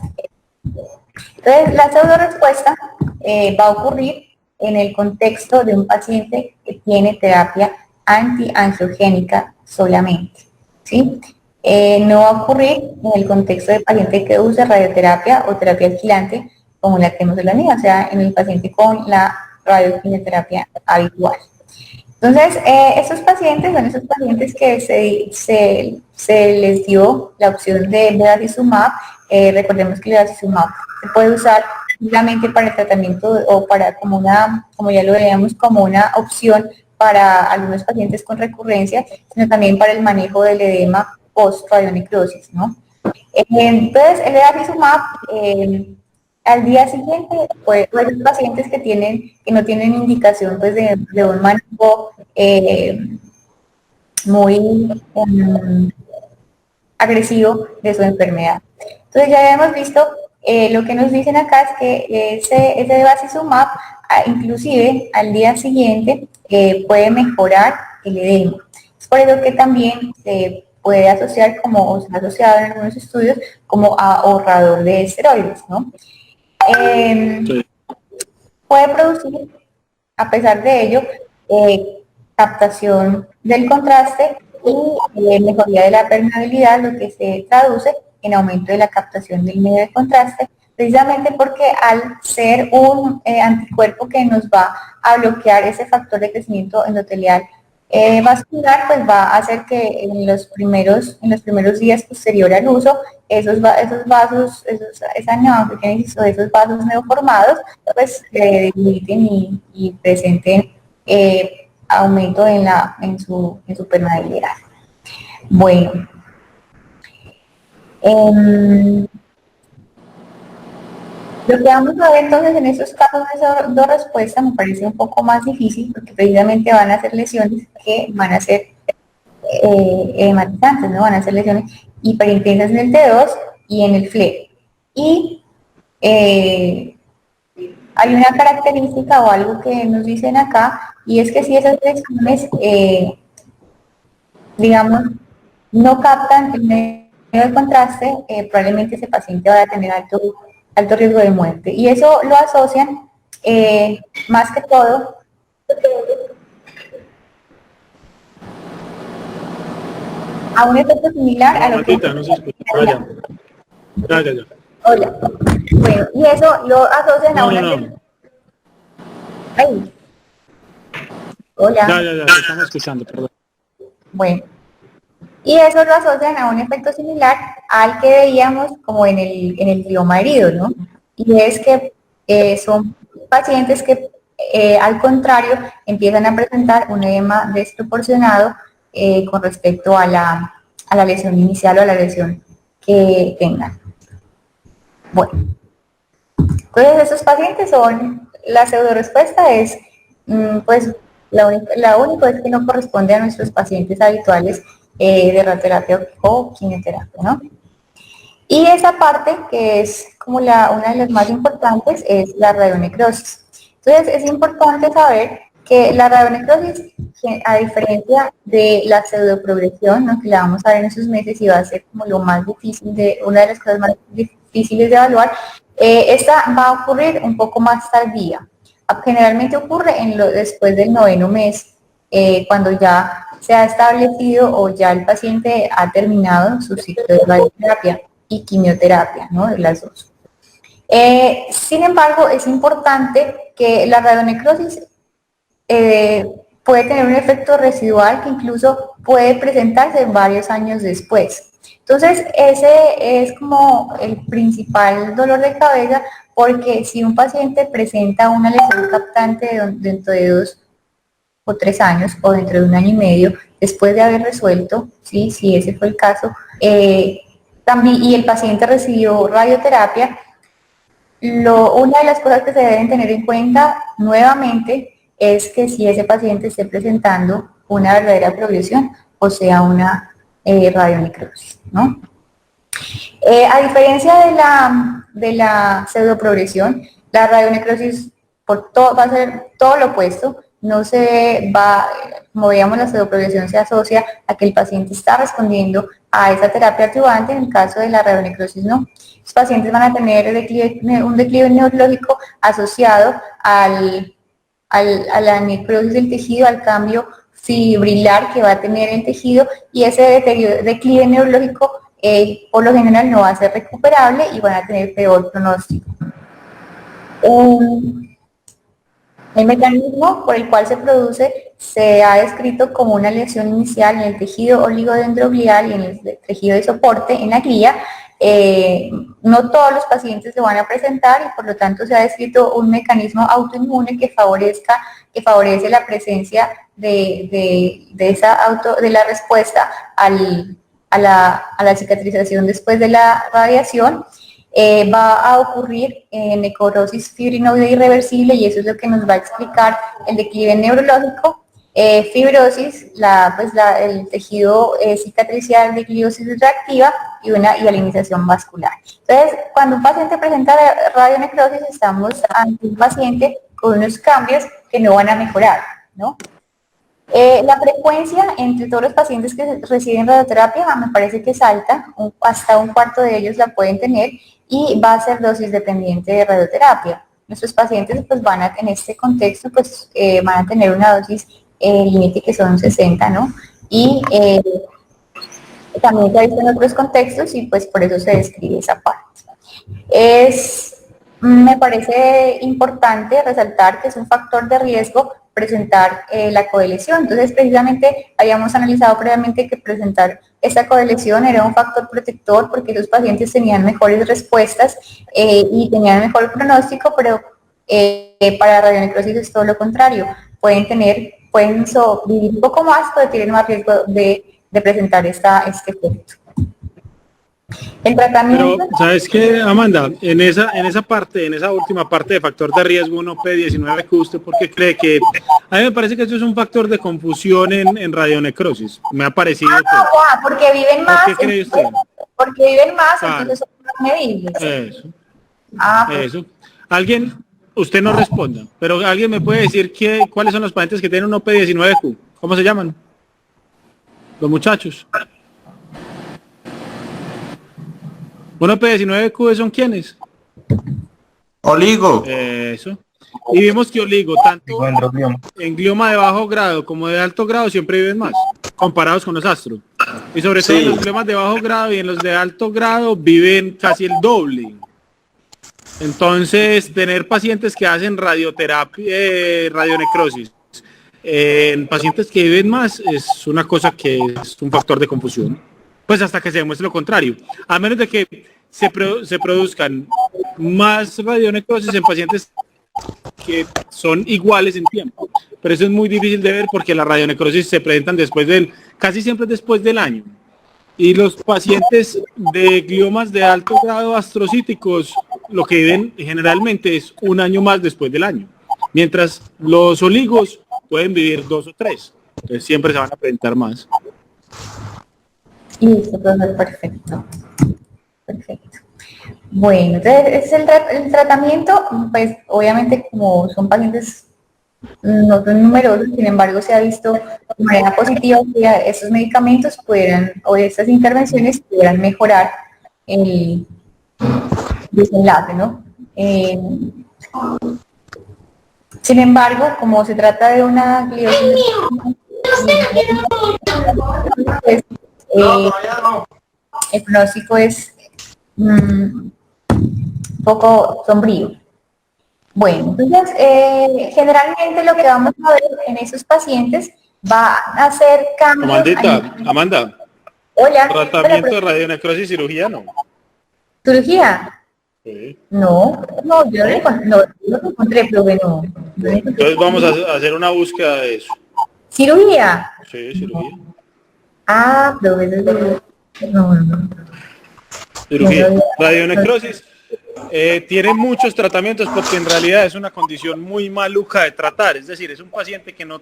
Entonces, la pseudorespuesta va a ocurrir en el contexto de un paciente que tiene terapia antiangiogénica solamente, ¿sí? No va a ocurrir en el contexto del paciente que use radioterapia o terapia alquilante como la que hemos hablado, o sea, en el paciente con la radioquimioterapia habitual. Entonces, esos pacientes son esos pacientes que se les dio la opción de bevacizumab. Recordemos que el bevacizumab se puede usar solamente para el tratamiento o para como ya lo veíamos, como una opción para algunos pacientes con recurrencia, sino también para el manejo del edema post-radionecrosis, ¿no? Entonces, el bevacizumab al día siguiente, pues los pacientes que no tienen indicación pues, de un manejo muy agresivo de su enfermedad. Entonces ya hemos visto, lo que nos dicen acá es que ese bevacizumab, inclusive al día siguiente, puede mejorar el edema. Es por eso que también se puede asociar, o se ha asociado en algunos estudios, como ahorrador de esteroides, ¿no? Puede producir, a pesar de ello, captación del contraste y mejoría de la permeabilidad, lo que se traduce en aumento de la captación del medio de contraste, precisamente porque al ser un anticuerpo que nos va a bloquear ese factor de crecimiento endotelial vascular, pues va a hacer que en los primeros días posterior al uso, esos vasos, esa neoangiogénesis o esos vasos neoformados, pues se debiliten y presenten aumento en su permeabilidad. Bueno, lo que vamos a ver entonces en estos casos de respuesta me parece un poco más difícil porque precisamente van a ser lesiones que van a ser hematizantes, ¿no? Van a ser lesiones hiperintensas en el T2 y en el FLE. Y hay una característica o algo que nos dicen acá, y es que si esas lesiones, digamos, no captan el medio de contraste, probablemente ese paciente va a tener alto riesgo de muerte. Y eso lo asocian más que todo a un efecto similar a lo que... No se escucha. Ya. Hola. Bueno, y eso lo asocian a una... Ay. Hola. Ya, te estamos escuchando, perdón. Bueno, y eso lo asocian a un efecto similar al que veíamos como en el glioma herido, ¿no? Y es que son pacientes que, al contrario, empiezan a presentar un edema desproporcionado con respecto a la lesión inicial o a la lesión que tengan. Bueno, entonces esos pacientes son, la pseudorespuesta es, pues, la única es que no corresponde a nuestros pacientes habituales de radioterapia o quimioterapia, ¿no? Y esa parte, que es como una de las más importantes, es la radionecrosis. Entonces es importante saber que la radionecrosis, a diferencia de la pseudoprogresión, ¿no?, que la vamos a ver en esos meses y va a ser como lo más difícil, una de las cosas más difíciles de evaluar, esta va a ocurrir un poco más tardía. Generalmente ocurre después del 9º mes, cuando ya se ha establecido o ya el paciente ha terminado su ciclo de radioterapia y quimioterapia, ¿no?, de las dos. Sin embargo, es importante que la radionecrosis puede tener un efecto residual que incluso puede presentarse varios años después. Entonces, ese es como el principal dolor de cabeza, porque si un paciente presenta una lesión captante dentro de 2 o 3 años o dentro de 1 año y medio, después de haber resuelto, ¿sí?, si ese fue el caso, también, y el paciente recibió radioterapia, una de las cosas que se deben tener en cuenta nuevamente es que si ese paciente esté presentando una verdadera progresión, o sea, una radionecrosis, ¿no? A diferencia de la pseudoprogresión, la radionecrosis va a ser todo lo opuesto. No se va, como veíamos, la pseudoprogresión se asocia a que el paciente está respondiendo a esa terapia adyuvante. En el caso de la radionecrosis, no. Los pacientes van a tener un declive neurológico asociado a la necrosis del tejido, al cambio fibrilar que va a tener el tejido, y ese declive neurológico por lo general no va a ser recuperable y van a tener peor pronóstico. El mecanismo por el cual se produce se ha descrito como una lesión inicial en el tejido oligodendroglial y en el tejido de soporte en la glía. No todos los pacientes lo van a presentar y por lo tanto se ha descrito un mecanismo autoinmune que favorece la presencia de la respuesta a la cicatrización después de la radiación. Va a ocurrir necrosis fibrinoide irreversible, y eso es lo que nos va a explicar el declive neurológico, fibrosis, el tejido cicatricial de gliosis reactiva y una hialinización vascular. Entonces, cuando un paciente presenta radionecrosis, estamos ante un paciente con unos cambios que no van a mejorar, ¿no? La frecuencia entre todos los pacientes que reciben radioterapia me parece que es alta, hasta un cuarto de ellos la pueden tener, y va a ser dosis dependiente de radioterapia. Nuestros pacientes pues en este contexto pues van a tener una dosis límite que son 60, ¿no? Y también se ha visto en otros contextos y pues por eso se describe esa parte. Me parece importante resaltar que es un factor de riesgo presentar la coagulación. Entonces, precisamente, habíamos analizado previamente que presentar esta coagulación era un factor protector porque los pacientes tenían mejores respuestas y tenían mejor pronóstico, pero para radionecrosis es todo lo contrario. Pueden vivir un poco más, pero tienen más riesgo de presentar este efecto. El tratamiento... Pero, ¿sabes qué, Amanda? En esa última parte de factor de riesgo 1P19Q, ¿usted por qué cree que...? A mí me parece que esto es un factor de confusión en radionecrosis. Me ha parecido... porque viven más. ¿Por qué cree usted? Porque viven más, entonces son más medibles. Eso. Pues. Eso. Alguien, usted no responda, pero alguien me puede decir cuáles son los pacientes que tienen un OP19Q. ¿Cómo se llaman? Los muchachos. ¿Un OP19Q son quiénes? Oligo. Eso. Y vimos que oligo, tanto en glioma de bajo grado como de alto grado, siempre viven más, comparados con los astros. Y sobre todo en los gliomas de bajo grado y en los de alto grado viven casi el doble. Entonces, tener pacientes que hacen radioterapia, radionecrosis, en pacientes que viven más es una cosa que es un factor de confusión. Pues hasta que se demuestre lo contrario. A menos de que se produzcan más radionecrosis en pacientes que son iguales en tiempo. Pero eso es muy difícil de ver porque las radionecrosis se presentan casi siempre después del año. Y los pacientes de gliomas de alto grado astrocíticos lo que viven generalmente es un año más después del año. Mientras los oligos pueden vivir 2 o 3. Entonces siempre se van a presentar más. Listo, profesor, perfecto. Perfecto. Bueno, entonces es el tratamiento, pues obviamente como son pacientes no son numerosos, sin embargo se ha visto de manera positiva que estos medicamentos o estas intervenciones pudieran mejorar el desenlace, ¿no? Sin embargo, como se trata de una gliosis, pues, el pronóstico es un poco sombrío. Bueno, entonces generalmente lo que vamos a ver en esos pacientes va a ser cambios. Amanda. Hola. Tratamiento de radionecrosis cirugía, ¿no? ¿Cirugía? Sí. No, yo no lo encontré, pero bueno. Entonces vamos a hacer una búsqueda de eso. ¿Cirugía? Sí, cirugía. Pero no. Cirugía. Radionecrosis tiene muchos tratamientos porque en realidad es una condición muy maluca de tratar. Es decir, es un paciente que no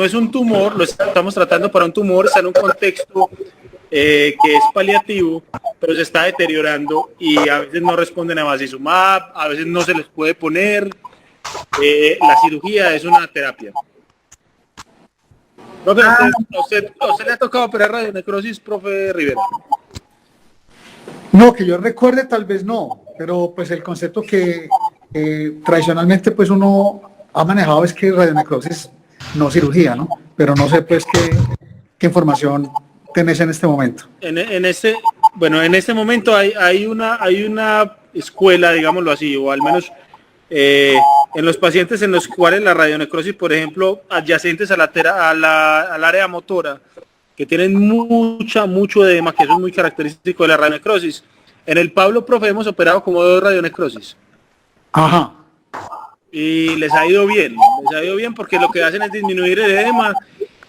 es un tumor, lo estamos tratando para un tumor, está en un contexto que es paliativo, pero se está deteriorando y a veces no responden a bevacizumab, a veces no se les puede poner. La cirugía es una terapia. Profe, ¿a usted le ha tocado operar radionecrosis, profe Rivera? No, que yo recuerde tal vez no, pero pues el concepto que tradicionalmente pues uno ha manejado es que radionecrosis no cirugía, ¿no? Pero no sé pues qué información tenés en este momento. En este momento hay una escuela, digámoslo así, o al menos en los pacientes en los cuales la radionecrosis, por ejemplo, adyacentes al área motora, que tienen mucho edema, que eso es muy característico de la radionecrosis. En el Pablo, profe, hemos operado como 2 radionecrosis. Ajá. Y les ha ido bien porque lo que hacen es disminuir el edema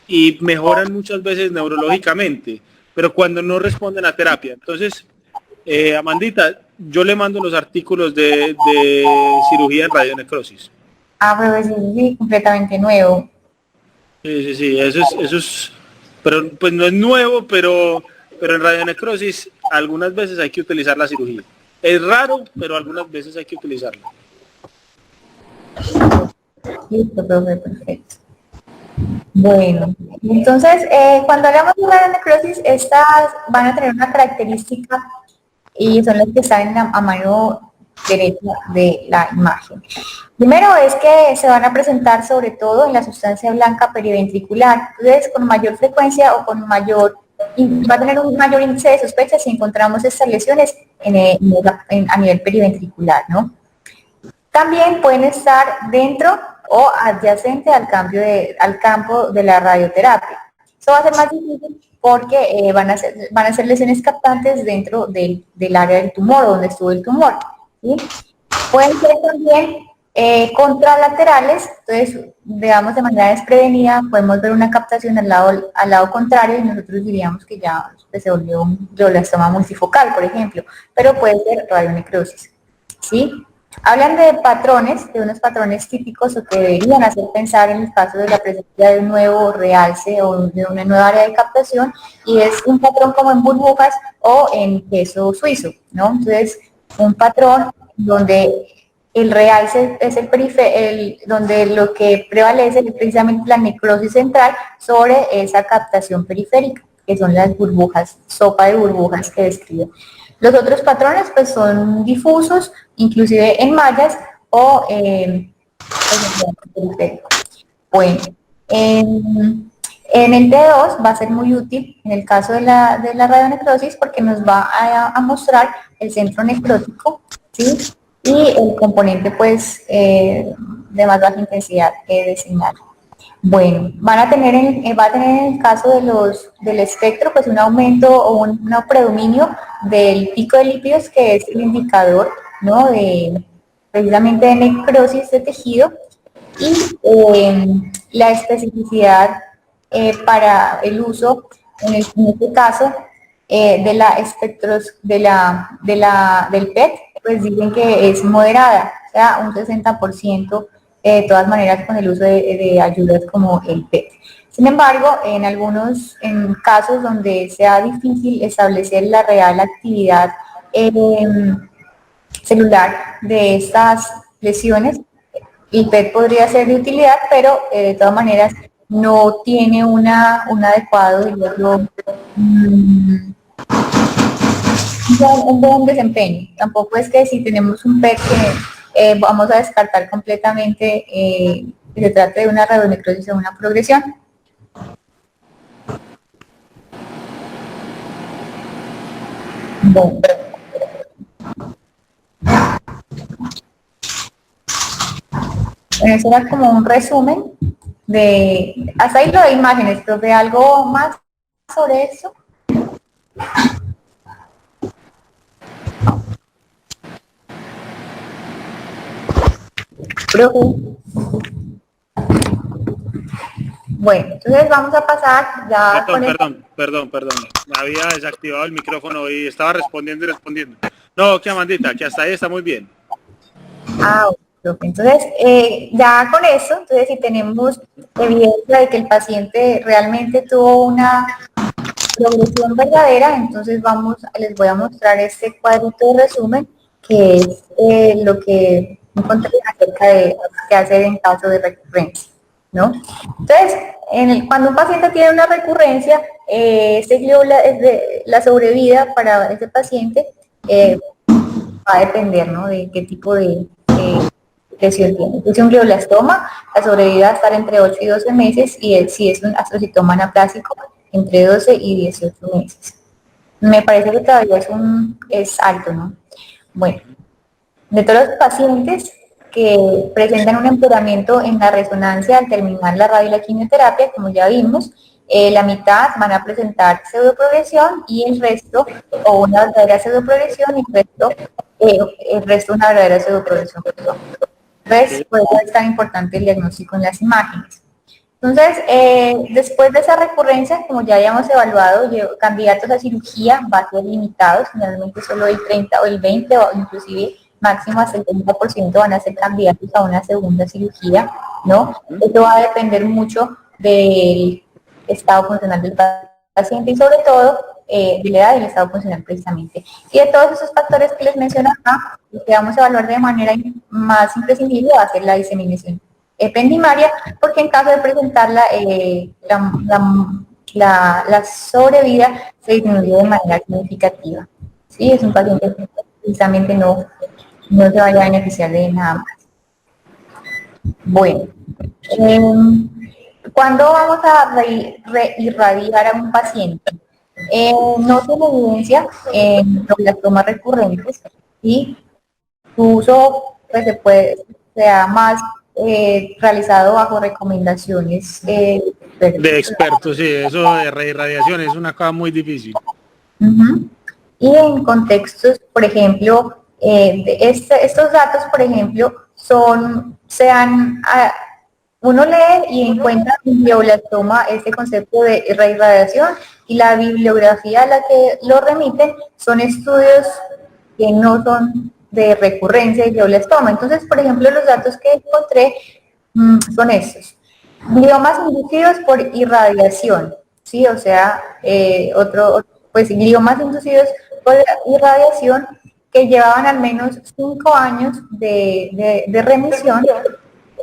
y mejoran muchas veces neurológicamente, pero cuando no responden a terapia. Entonces, Amandita, yo le mando los artículos de cirugía en radionecrosis. Pero sí, completamente nuevo. Sí, eso es, pero pues no es nuevo, pero en radionecrosis algunas veces hay que utilizar la cirugía. Es raro, pero algunas veces hay que utilizarla. Listo, profe, perfecto. Bueno, entonces cuando hablamos de radionecrosis, estas van a tener una característica y son las que están a mano derecha de la imagen. Primero es que se van a presentar sobre todo en la sustancia blanca periventricular, entonces con mayor frecuencia o con va a tener un mayor índice de sospecha si encontramos estas lesiones a nivel periventricular, ¿no? También pueden estar dentro o adyacente al campo de la radioterapia. Eso va a ser más difícil porque van a ser lesiones captantes dentro del área del tumor, donde estuvo el tumor, ¿sí? Pueden ser también contralaterales, entonces, digamos, de manera desprevenida, podemos ver una captación al lado contrario y nosotros diríamos que ya se volvió un glioblastoma multifocal, por ejemplo, pero puede ser radionecrosis, ¿sí? Hablan de patrones, de unos patrones típicos o que deberían hacer pensar en el caso de la presencia de un nuevo realce o de una nueva área de captación, y es un patrón como en burbujas o en queso suizo, ¿no? Entonces, un patrón donde el realce es donde lo que prevalece es precisamente la necrosis central sobre esa captación periférica, que son las burbujas, sopa de burbujas que describe. Los otros patrones pues son difusos, inclusive en mallas o en el periférico. Bueno, en el D2 va a ser muy útil en el caso de la radionecrosis porque nos va a mostrar el centro necrótico, ¿sí? Y el componente pues de más baja intensidad que designar. Bueno, va a tener en el caso del espectro pues un aumento o un predominio del pico de lípidos, que es el indicador, ¿no? Precisamente de necrosis de tejido, y la especificidad para el uso en este caso de la del PET, pues dicen que es moderada, o sea, un 60% de todas maneras con el uso de ayudas como el PET. Sin embargo, en casos donde sea difícil establecer la real actividad celular de estas lesiones, el PET podría ser de utilidad, pero de todas maneras no tiene un adecuado, un buen desempeño. Tampoco es que si tenemos un PET que vamos a descartar completamente que se trate de una radionecrosis o una progresión. Bueno. Eso era como un resumen hasta ahí lo de imágenes, pero de algo más sobre eso. Bueno, entonces vamos a pasar ya. Perdón. Había desactivado el micrófono y estaba respondiendo. No, que Amandita, que hasta ahí está muy bien. Entonces, ya con eso, entonces si tenemos evidencia de que el paciente realmente tuvo una progresión verdadera, entonces les voy a mostrar este cuadrito de resumen, que es lo que encontré acerca de qué hacer en caso de recurrencia, ¿no? Entonces, cuando un paciente tiene una recurrencia, la sobrevida para ese paciente va a depender, ¿no?, de qué tipo de lesión tiene. Si es un glioblastoma, la sobrevida va a estar entre 8 y 12 meses, y si es un astrocitoma anaplásico, entre 12 y 18 meses. Me parece que todavía es alto, ¿no? Bueno, de todos los pacientes que presentan un empeoramiento en la resonancia al terminar la radio y la quimioterapia, como ya vimos, la mitad van a presentar pseudoprogresión y el resto, o una verdadera pseudoprogresión, y el resto una verdadera pseudoprogresión. Entonces, por eso es tan importante el diagnóstico en las imágenes. Entonces, después de esa recurrencia, como ya habíamos evaluado, candidatos a cirugía va a ser limitados, generalmente solo el 30 o el 20 o inclusive máximo hasta el 30% van a ser candidatos a una segunda cirugía, ¿no? Esto va a depender mucho del estado funcional del paciente y sobre todo de la edad y el estado funcional precisamente. Y de todos esos factores que les menciono acá, lo que vamos a evaluar de manera más imprescindible va a ser la diseminación ependimaria, porque en caso de presentarla, la sobrevida se disminuyó de manera significativa. ¿Sí? Es un paciente que precisamente no se vaya a beneficiar de nada más. Bueno, ¿cuándo vamos a reirradiar a un paciente? No tiene evidencia en globlastoma recurrentes, y su uso pues, sea más realizado bajo recomendaciones de expertos, sí, eso de reirradiación es una cosa muy difícil. Uh-huh. Y en contextos, por ejemplo, estos datos, por ejemplo, uno lee y encuentra en glioblastoma este concepto de reirradiación, y la bibliografía a la que lo remiten son estudios que no son de recurrencia de glioblastoma. Entonces, por ejemplo, los datos que encontré son estos: gliomas inducidos por irradiación, ¿sí? O sea, pues gliomas inducidos por irradiación que llevaban al menos 5 años de remisión,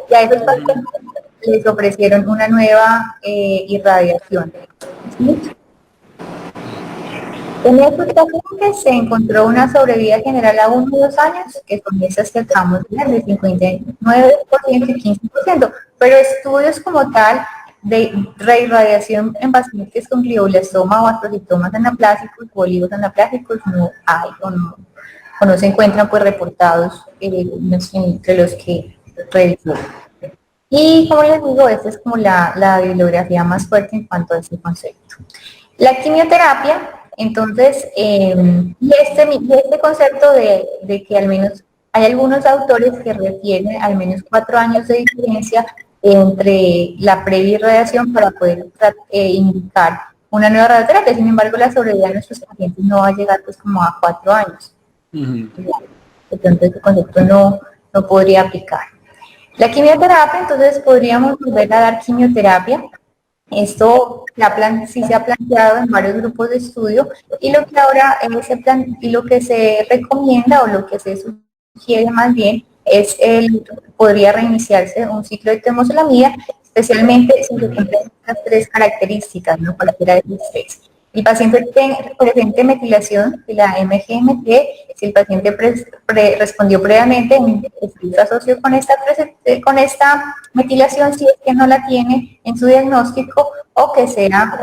y a esos pacientes les ofrecieron una nueva irradiación, ¿sí? En estos pacientes se encontró una sobrevida general a 1 o 2 años, que son esas que acabamos de ver, de 59% y 15%, pero estudios como tal de reirradiación en pacientes con glioblastoma o astrocitomas anaplásicos o pólipos anaplásicos no hay, o no se encuentran pues reportados entre los que revisé. Y como les digo, esta es como la bibliografía más fuerte en cuanto a este concepto. La quimioterapia, entonces, y este concepto de que al menos hay algunos autores que refieren al menos 4 años de diferencia entre la previa irradiación para poder indicar una nueva radioterapia. Sin embargo, la sobrevida de nuestros pacientes no va a llegar pues como a 4 años. Uh-huh. Entonces, este concepto no podría aplicar. La quimioterapia, entonces podríamos volver a dar quimioterapia. Esto sí se ha planteado en varios grupos de estudio, y lo que ahora lo que se recomienda, o lo que se sugiere más bien, es podría reiniciarse un ciclo de temozolomía, especialmente si se cumplen estas 3 características, ¿no? Cualquiera de las 3. El paciente presente metilación de la MGMT, si el paciente respondió previamente en estricto asocio con esta metilación, si es que no la tiene en su diagnóstico, o que sea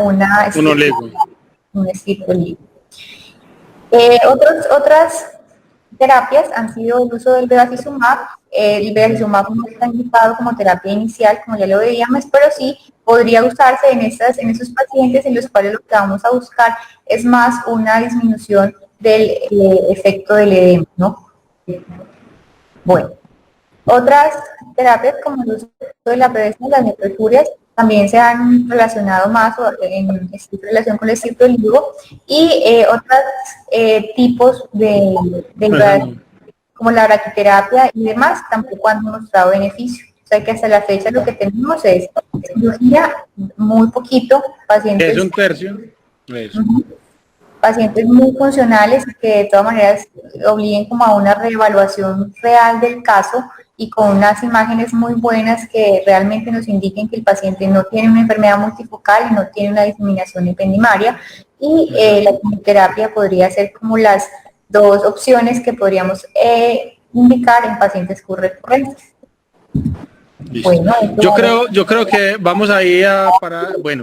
un estricto libre. Otras terapias han sido el uso del bevacizumab. El bevacizumab no está indicado como terapia inicial, como ya lo veíamos, pero sí podría usarse en esos pacientes en los cuales lo que vamos a buscar es más una disminución del efecto del edema, ¿no? Bueno, otras terapias como el uso de la prevención de las neutropurias también se han relacionado más en relación con el ciproligo, y otros tipos de como la braquiterapia y demás tampoco han mostrado beneficio. O sea que hasta la fecha lo que tenemos es cirugía, muy poquito, pacientes. Es un tercio. Pacientes muy funcionales que de todas maneras obliguen como a una reevaluación real del caso, y con unas imágenes muy buenas que realmente nos indiquen que el paciente no tiene una enfermedad multifocal y no tiene una diseminación ependimaria, y la quimioterapia podría ser como las 2 opciones que podríamos indicar en pacientes recurrentes. Bueno, yo creo que vamos a ir a parar. Bueno,